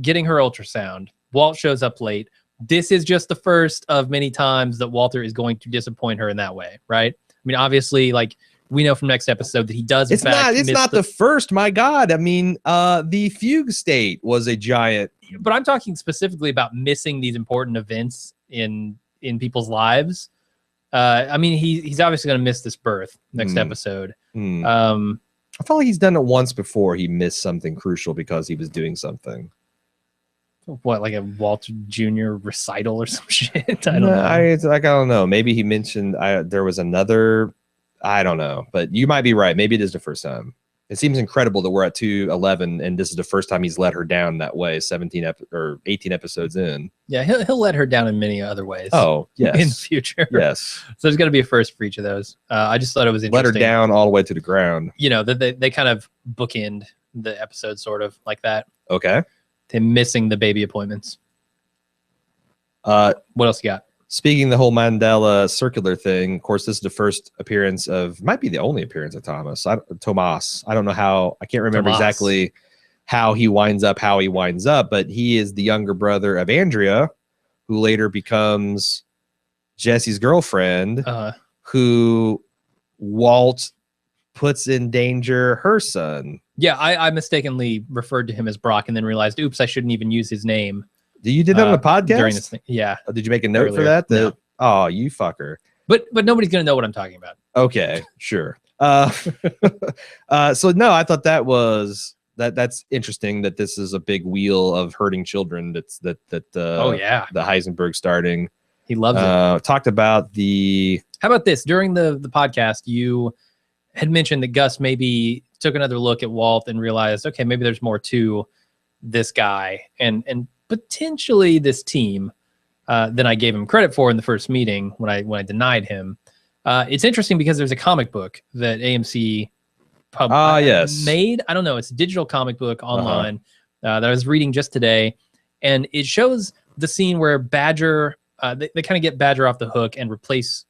getting her ultrasound. Walt shows up late. This is just the first of many times that Walter is going to disappoint her in that way, right? I mean, obviously, like, we know from next episode that he does. It's not the first. My God, I mean, the fugue state was a giant. But I'm talking specifically about missing these important events in people's lives. I mean, he's obviously going to miss this birth next episode. I felt like he's done it once before. He missed something crucial because he was doing something. What, like a Walter Jr. recital or some shit? I don't know. I don't know. Maybe he mentioned there was another. I don't know, but you might be right. Maybe it is the first time. It seems incredible that we're at 211, and this is the first time he's let her down that way. 18 episodes in. Yeah, he'll let her down in many other ways. Oh, yes. In the future. Yes. So there's going to be a first for each of those. I just thought it was interesting. Let her down all the way to the ground. You know, they kind of bookend the episode sort of like that. Okay. Him missing the baby appointments. What else you got? Speaking the whole Mandela circular thing, of course, this is the first appearance of, might be the only appearance of Tomas. I don't know how, I can't remember exactly how he winds up, but he is the younger brother of Andrea, who later becomes Jesse's girlfriend, who Walt puts in danger her son. Yeah, I mistakenly referred to him as Brock and then realized, oops, I shouldn't even use his name. You did that on a podcast during this thing. Yeah. Did you make a note for that? No. Oh, you fucker. But nobody's gonna know what I'm talking about. Okay, sure. So no, I thought that's interesting that this is a big wheel of hurting children. Oh yeah, the Heisenberg starting. He loves it. Talked about the. How about this? During the podcast, you had mentioned that Gus maybe took another look at Walt and realized, okay, maybe there's more to this guy and potentially this team than I gave him credit for in the first meeting when I denied him. It's interesting because there's a comic book that AMC made. I don't know. It's a digital comic book online that I was reading just today, and it shows the scene where Badger they kind of get Badger off the hook and replace,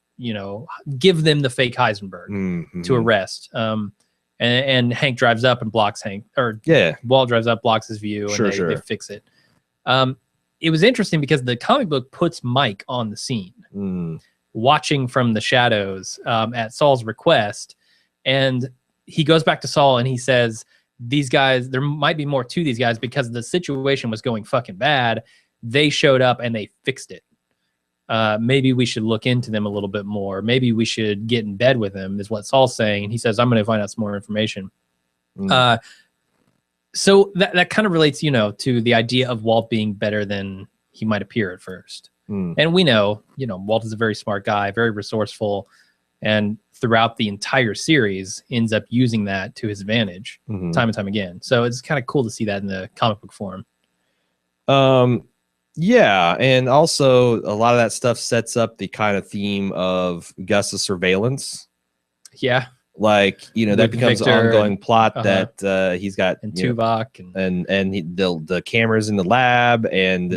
give them the fake Heisenberg to arrest. And Hank drives up and blocks Hank, or Walt drives up, blocks his view, and they fix it. It was interesting because the comic book puts Mike on the scene, watching from the shadows at Saul's request. And he goes back to Saul and he says, these guys, there might be more to these guys because the situation was going fucking bad. They showed up and they fixed it. Maybe we should look into them a little bit more. Maybe we should get in bed with them, is what Saul's saying. And he says, I'm going to find out some more information. So that kind of relates, to the idea of Walt being better than he might appear at first. And we know, Walt is a very smart guy, very resourceful, and throughout the entire series ends up using that to his advantage time and time again. So it's kind of cool to see that in the comic book form. Yeah, and also a lot of that stuff sets up the kind of theme of Gus's surveillance. Yeah. Like, that becomes an ongoing plot that he's got and Tuvok and the cameras in the lab and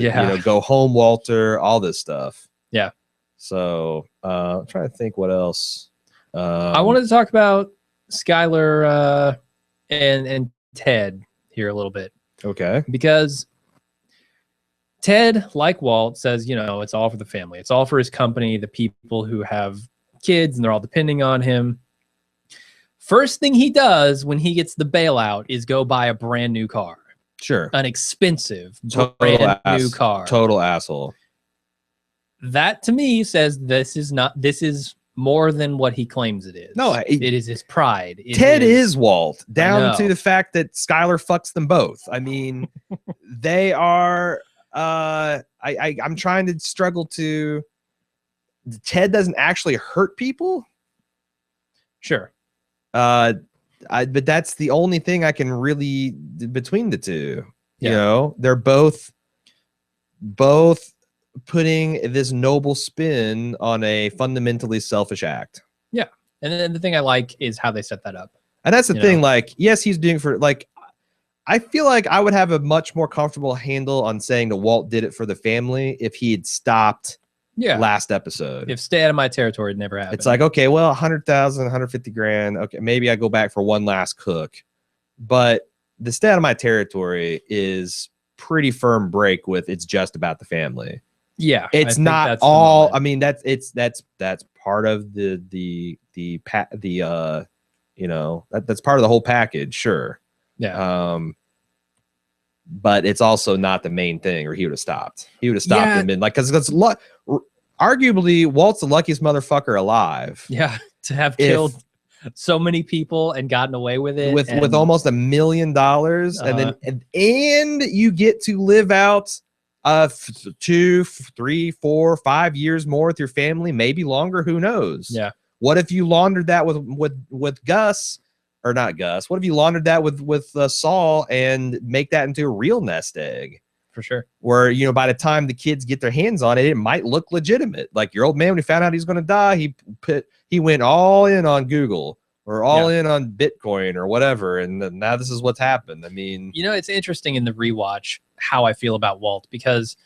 go home, Walter, all this stuff. Yeah. So I'm trying to think what else. I wanted to talk about Skylar and Ted here a little bit. Okay. Because Ted, like Walt, says, it's all for the family. It's all for his company, the people who have kids, and they're all depending on him. First thing he does when he gets the bailout is go buy a brand new car. Sure. An expensive brand new car. Total asshole. That to me says this is more than what he claims it is. No, it is his pride. Ted is Walt, down to the fact that Skylar fucks them both. I mean, they are I'm trying to struggle to. Ted doesn't actually hurt people. Sure. But that's the only thing I can really between the two. Yeah. They're both putting this noble spin on a fundamentally selfish act. Yeah. And then the thing I like is how they set that up. And that's the thing. Like, yes, he's doing for like. I feel like I would have a much more comfortable handle on saying that Walt did it for the family if he had stopped last episode. If stay out of my territory never happened. It's like, okay, well, 100,000, 150 grand. Okay, maybe I go back for one last cook. But the stay out of my territory is pretty firm break with it's just about the family. Yeah. It's not all, I mean, that's part of that's part of the whole package, sure. Yeah. But it's also not the main thing, or he would have stopped. He would have stopped him in because arguably Walt's the luckiest motherfucker alive. Yeah, to have killed so many people and gotten away with it with almost $1 million, and then and you get to live out 2, 3, 4, 5 years more with your family, maybe longer. Who knows? Yeah. What if you laundered that with Gus, or not Gus? What if you laundered that with Saul and make that into a real nest egg? For sure. Where, you know, by the time the kids get their hands on it, it might look legitimate. Like your old man, when he found out he's going to die, he went all in on Google or all in on Bitcoin or whatever. And now this is what's happened. I mean, you know, it's interesting in the rewatch how I feel about Walt, because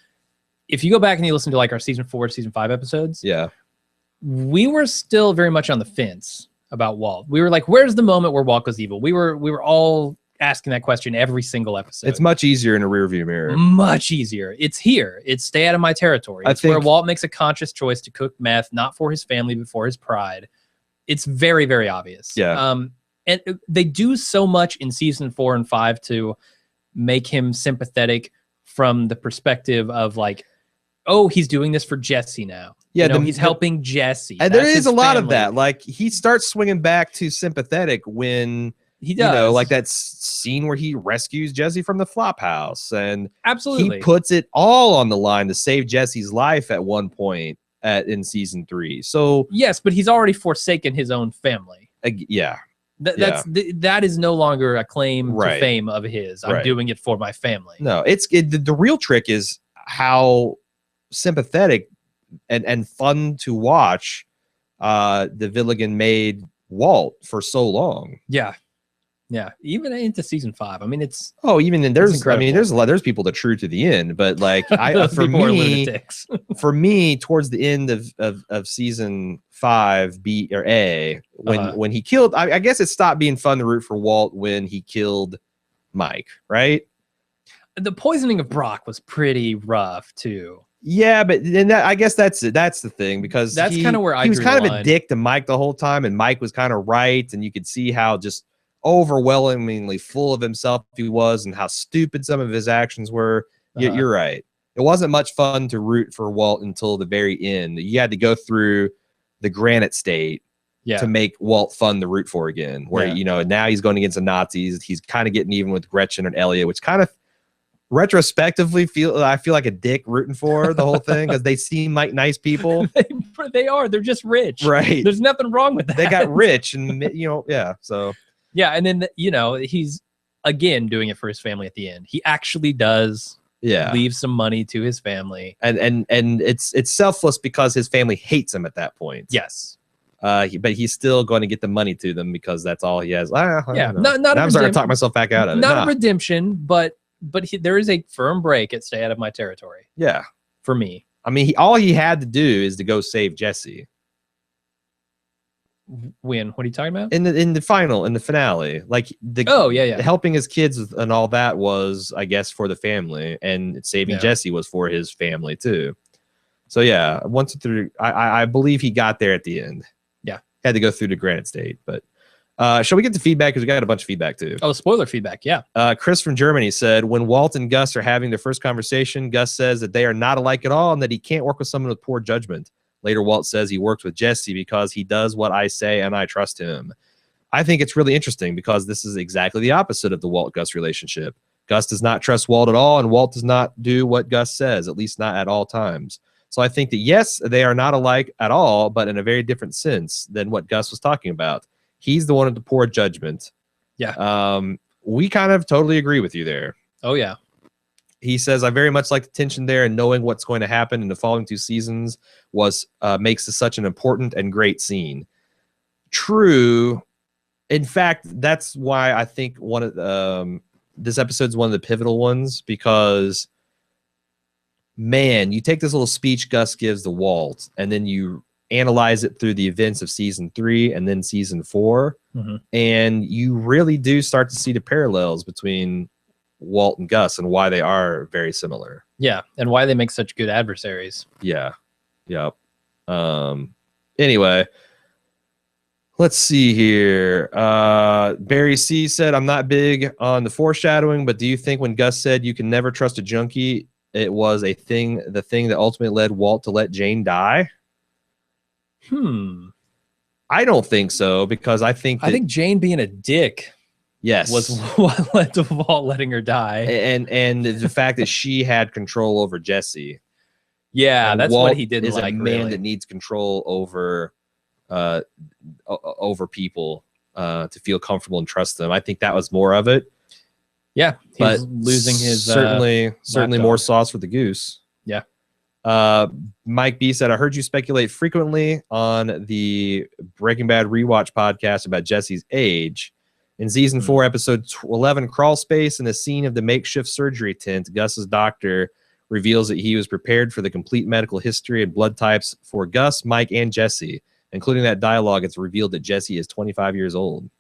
if you go back and you listen to like our season 4, season 5 episodes, we were still very much on the fence about Walt. We were like, where's the moment where Walt goes evil? We were all asking that question every single episode. It's much easier in a rearview mirror. Much easier. It's here. It's stay out of my territory. It's where Walt makes a conscious choice to cook meth, not for his family, but for his pride. It's very, very obvious. Yeah. And they do so much in season 4 and 5 to make him sympathetic from the perspective of like, oh, he's doing this for Jesse now. Yeah, you know, he's helping Jesse. And there is a lot of that. Like he starts swinging back to sympathetic when he does, you know, like that scene where he rescues Jesse from the flop house, and absolutely he puts it all on the line to save Jesse's life at one point in season 3. So yes, but he's already forsaken his own family. That is no longer a claim to fame of his. I'm doing it for my family. No, the real trick is how sympathetic and fun to watch the Villigan made Walt for so long. Yeah, even into season 5. I mean, it's even then there's there's people that true to the end, but like for me towards the end of season 5 B or A when he killed, I guess it stopped being fun to root for Walt when he killed Mike, right? The poisoning of Brock was pretty rough too. Yeah, but then I guess that's the thing, because that's kind of where he was kind of a dick to Mike the whole time, and Mike was kind of right, and you could see how just overwhelmingly full of himself he was and how stupid some of his actions were. You're right. It wasn't much fun to root for Walt until the very end. You had to go through the Granite State to make Walt fun to root for again, where you know, now he's going against the Nazis. He's kind of getting even with Gretchen and Elliot, which kind of retrospectively I feel like a dick rooting for the whole thing, because they seem like nice people. They are. They're just rich. Right. There's nothing wrong with that. They got rich, and you know, so yeah, and then you know, he's again doing it for his family at the end. He actually does leave some money to his family, and it's selfless because his family hates him at that point. Yes. But he's still going to get the money to them because that's all he has. Not I'm starting to talk myself back out of it. Not a redemption, but there is a firm break at stay out of my territory. Yeah, for me. I mean, all he had to do is to go save Jesse. When? What are you talking about? In the finale, like helping his kids and all that was, I guess, for the family, and saving Jesse was for his family too. So yeah, once through, I believe he got there at the end. Yeah, had to go through the Granite State, but. Shall we get to feedback? Because we got a bunch of feedback too. Oh, spoiler feedback. Yeah. Chris from Germany said, when Walt and Gus are having their first conversation, Gus says that they are not alike at all and that he can't work with someone with poor judgment. Later, Walt says he works with Jesse because he does what I say and I trust him. I think it's really interesting because this is exactly the opposite of the Walt-Gus relationship. Gus does not trust Walt at all, and Walt does not do what Gus says, at least not at all times. So I think that, yes, they are not alike at all, but in a very different sense than what Gus was talking about. He's the one with the poor judgment. Yeah. We kind of totally agree with you there. Oh, yeah. He says, I very much like the tension there, and knowing what's going to happen in the following 2 seasons makes this such an important and great scene. True. In fact, that's why I think this episode's one of the pivotal ones, because, man, you take this little speech Gus gives to Walt, and then you analyze it through the events of season 3 and then season 4, and you really do start to see the parallels between Walt and Gus and why they are very similar. Yeah, and why they make such good adversaries. Yeah. Yep. Anyway, let's see here. Barry C said, I'm not big on the foreshadowing, but do you think when Gus said you can never trust a junkie, it was the thing that ultimately led Walt to let Jane die? I don't think so, because I think Jane being a dick Yes, was what led to Walt letting her die, and the fact that she had control over Jesse. Yeah, and that's Walt what he didn't is like. A man really. that needs control over people to feel comfortable and trust them. I think that was more of it. Yeah, he was losing his certainly more sauce for the goose. Yeah. Mike B said, I heard you speculate frequently on the Breaking Bad rewatch podcast about Jesse's age. In season 4, episode 11, Crawl Space, in the scene of the makeshift surgery tent, Gus's doctor reveals that he was prepared for the complete medical history and blood types for Gus, Mike, and Jesse. Including that dialogue, it's revealed that Jesse is 25 years old.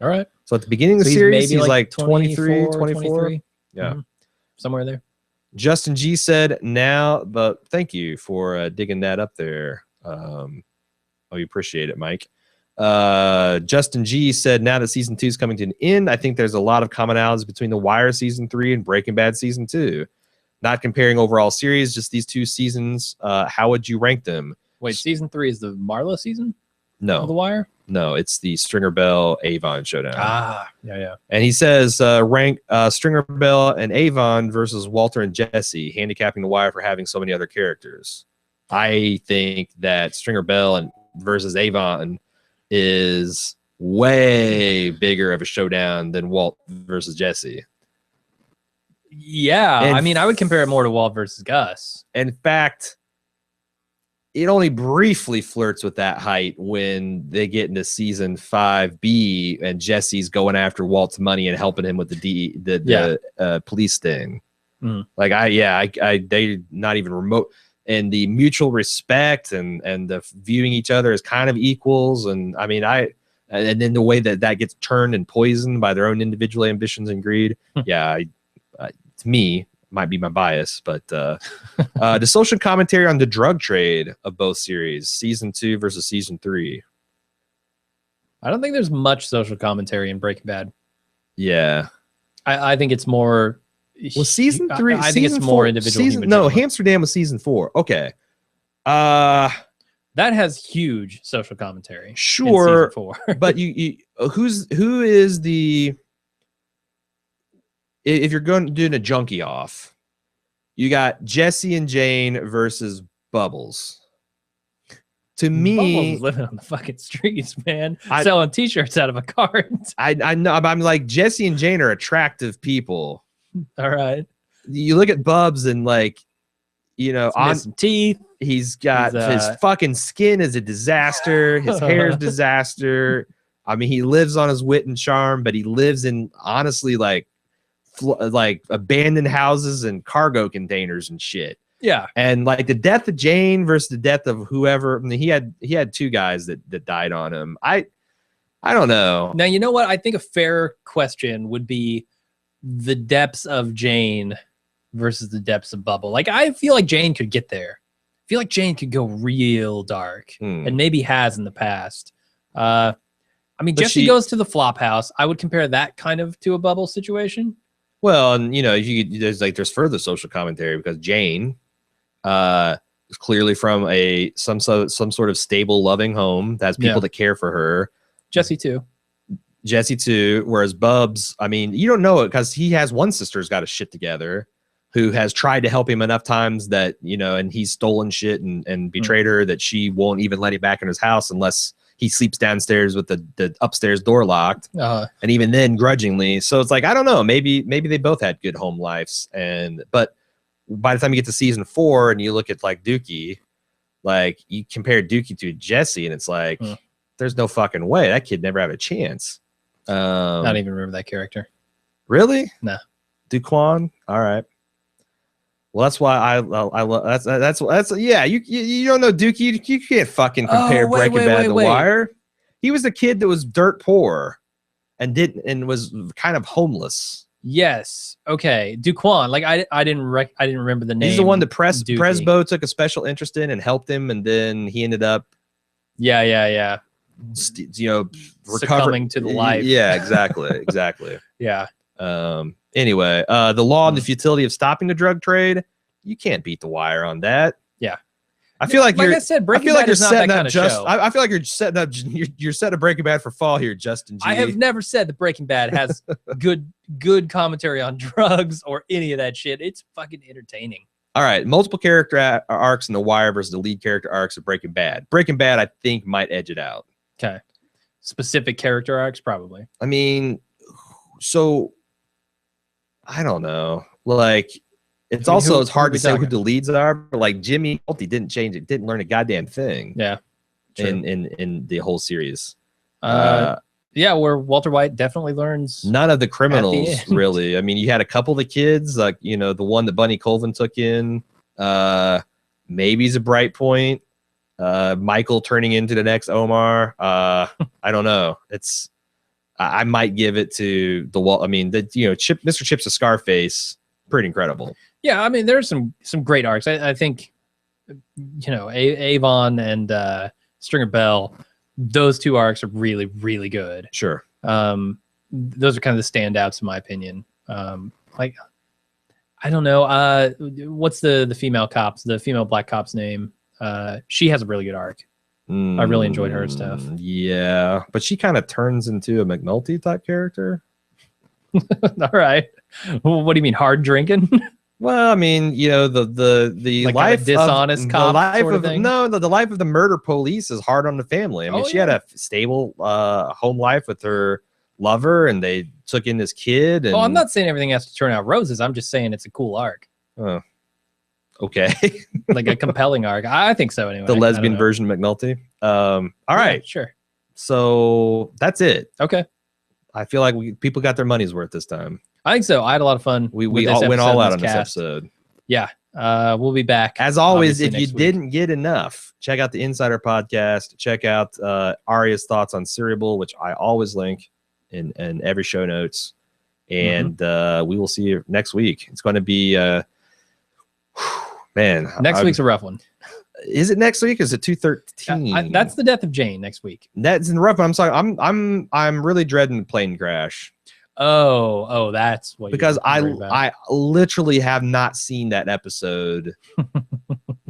All right. So at the beginning of the series, he's like 23, 24. Yeah. Somewhere there. Justin G said, now, but thank you for digging that up there. We appreciate it, Mike. Justin G said, now that season 2 is coming to an end, I think there's a lot of commonalities between The Wire season 3 and Breaking Bad season 2. Not comparing overall series, just these 2 seasons. How would you rank them? Wait, season 3 is the Marla season? No. Of The Wire? No, it's the Stringer Bell Avon showdown. Yeah. And he says rank Stringer Bell and Avon versus Walter and Jesse, handicapping The Wire for having so many other characters. I think that Stringer Bell and versus Avon is way bigger of a showdown than Walt versus Jesse. Yeah, I mean, I would compare it more to Walt versus Gus. In fact, it only briefly flirts with that height when they get into season 5B and Jesse's going after Walt's money and helping him with the police thing. Like they not even remote, and the mutual respect and the viewing each other as kind of equals. And I mean, and then the way that gets turned and poisoned by their own individual ambitions and greed. To me, might be my bias, but the social commentary on the drug trade of both series, season 2 versus season 3. I don't think there's much social commentary in Breaking Bad. Yeah, I think it's more. Well, season 3. I think it's more individual. No, Amsterdam was season 4. Okay. That has huge social commentary. Sure, in season 4. But who is the? If you're doing a junkie off, you got Jesse and Jane versus Bubbles. To me, Bubbles is living on the fucking streets, man, selling T-shirts out of a cart. I know, but I'm like, Jesse and Jane are attractive people. All right. You look at Bubs and like, missing teeth. He's got his fucking skin is a disaster. His hair is disaster. I mean, he lives on his wit and charm, but he lives in honestly like abandoned houses and cargo containers and shit. Yeah. And like the death of Jane versus the death of whoever. I mean, he had 2 guys that died on him. I don't know. Now, you know what? I think a fair question would be the depths of Jane versus the depths of Bubble. Like, I feel like Jane could get there. I feel like Jane could go real dark and maybe has in the past. I mean, but Jesse goes to the flop house. I would compare that kind of to a Bubble situation. Well, and there's further social commentary because Jane is clearly from some sort of stable, loving home that has people that care for her. Jesse too. Whereas Bubs, I mean, you don't know it because he has one sister who's got his shit together, who has tried to help him enough times that and he's stolen shit and betrayed her that she won't even let him back in his house unless he sleeps downstairs with the upstairs door locked, and even then grudgingly. So it's like, I don't know, maybe they both had good home lives, but by the time you get to season 4 and you look at like Dookie, like you compare Dookie to Jesse, and it's like, there's no fucking way that kid never had a chance. I don't even remember that character. Really? No. Duquan. All right. Well, that's why I love that's yeah. You don't know Dookie. You can't fucking compare Breaking Bad to The Wire. He was a kid that was dirt poor and was kind of homeless. Yes. Okay. Duquan. Like I didn't remember the name. He's the one that Presbo took a special interest in and helped him, and then he ended up. Yeah. Recovering to the life. Yeah. Exactly. Yeah. Anyway, the law and the futility of stopping the drug trade, you can't beat The Wire on that. Yeah. I feel like I said, Breaking Bad is not that kind of show. I feel like you're setting up. You're setting up Breaking Bad for fall here, Justin G. I have never said that Breaking Bad has good commentary on drugs or any of that shit. It's fucking entertaining. All right, multiple character arcs in The Wire versus the lead character arcs of Breaking Bad. Breaking Bad, I think, might edge it out. Okay, specific character arcs, probably. I mean, so I don't know, like. It's hard to say who the leads are, but like Jimmy didn't change it, didn't learn a goddamn thing. Yeah. In the whole series. Yeah, where Walter White definitely learns. None of the criminals, really. I mean, you had a couple of the kids, like, you know, the one that Bunny Colvin took in. Maybe he's a bright point. Michael turning into the next Omar. I don't know. I might give it to the wall. I mean, Mr. Chips of Scarface, pretty incredible. Yeah, I mean, there's some great arcs. I think, you know, Avon and Stringer Bell, those two arcs are really, really good. Sure. Those are kind of the standouts in my opinion. Like, I don't know. What's the female black cop's name? She has a really good arc. I really enjoyed her stuff. Yeah, but she kind of turns into a McNulty type character. All right. Well, what do you mean, hard drinking? Well, I mean, you know, the like life dishonest cop sort of thing? The life of the murder police is hard on the family. I mean, she had a stable home life with her lover, and they took in this kid. And... I'm not saying everything has to turn out roses. I'm just saying it's a cool arc. Oh, okay. Like a compelling arc. I think so anyway. The lesbian version of McNulty. All right. Sure. So that's it. Okay. I feel like people got their money's worth this time. I think so. I had a lot of fun. We all went all out on this episode. Yeah. We'll be back. As always, if you didn't get enough, check out the Insider Podcast. Check out Aria's thoughts on Cerebral, which I always link in every show notes. And we will see you next week. It's going to be, man. Next week's a rough one. Is it next week? Is it 213? That's the death of Jane next week. That's in the rough one. I'm sorry. I'm really dreading the plane crash. Oh, that's what. Because I literally have not seen that episode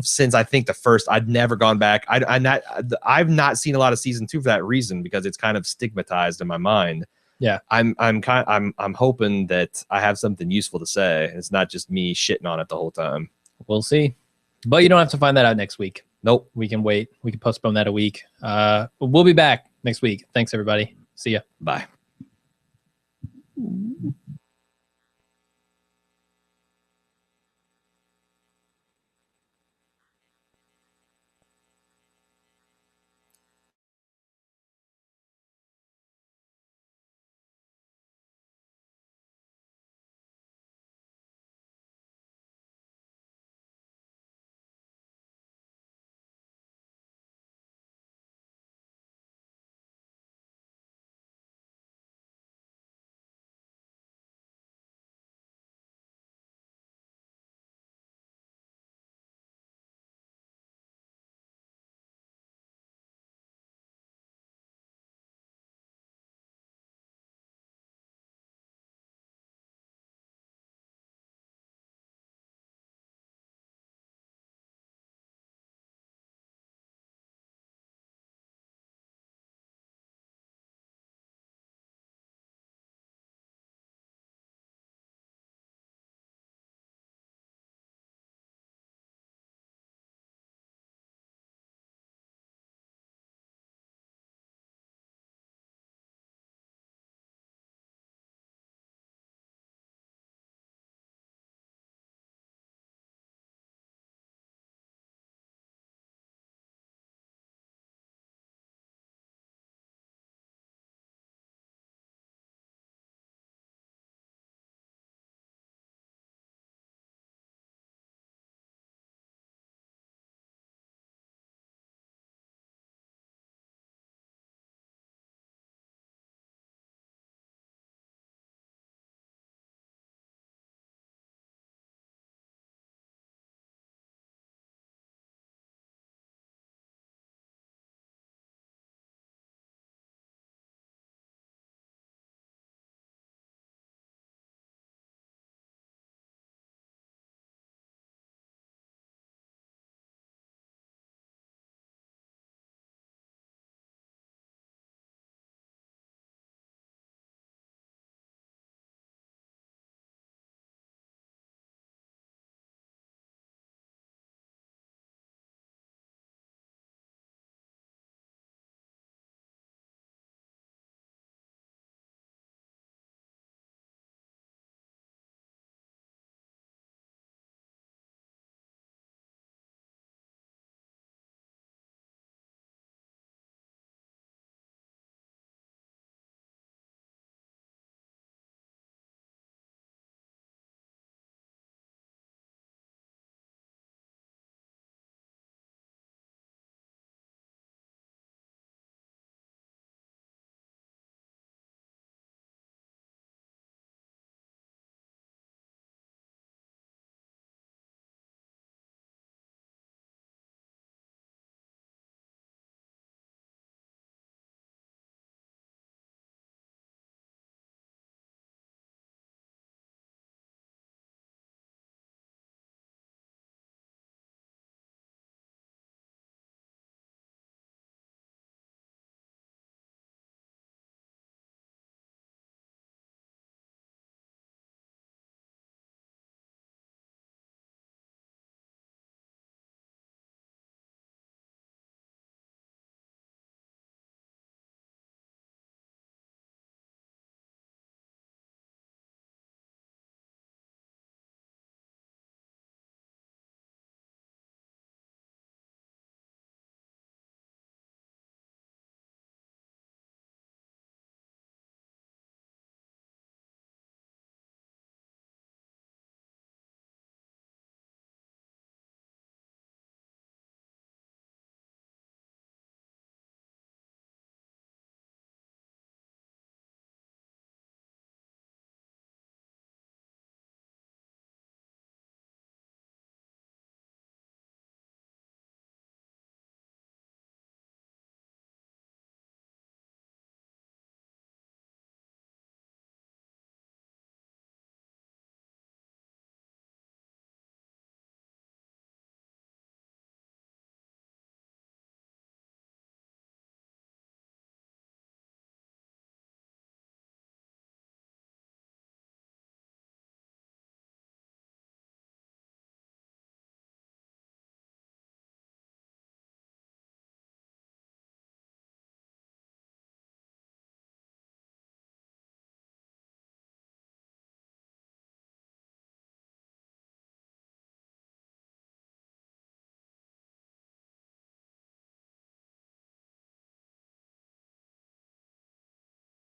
since I think the first. I'd never gone back. I've not seen a lot of season 2 for that reason, because it's kind of stigmatized in my mind. Yeah, I'm hoping that I have something useful to say. It's not just me shitting on it the whole time. We'll see. But you don't have to find that out next week. Nope. We can wait. We can postpone that a week. We'll be back next week. Thanks, everybody. See ya. Bye.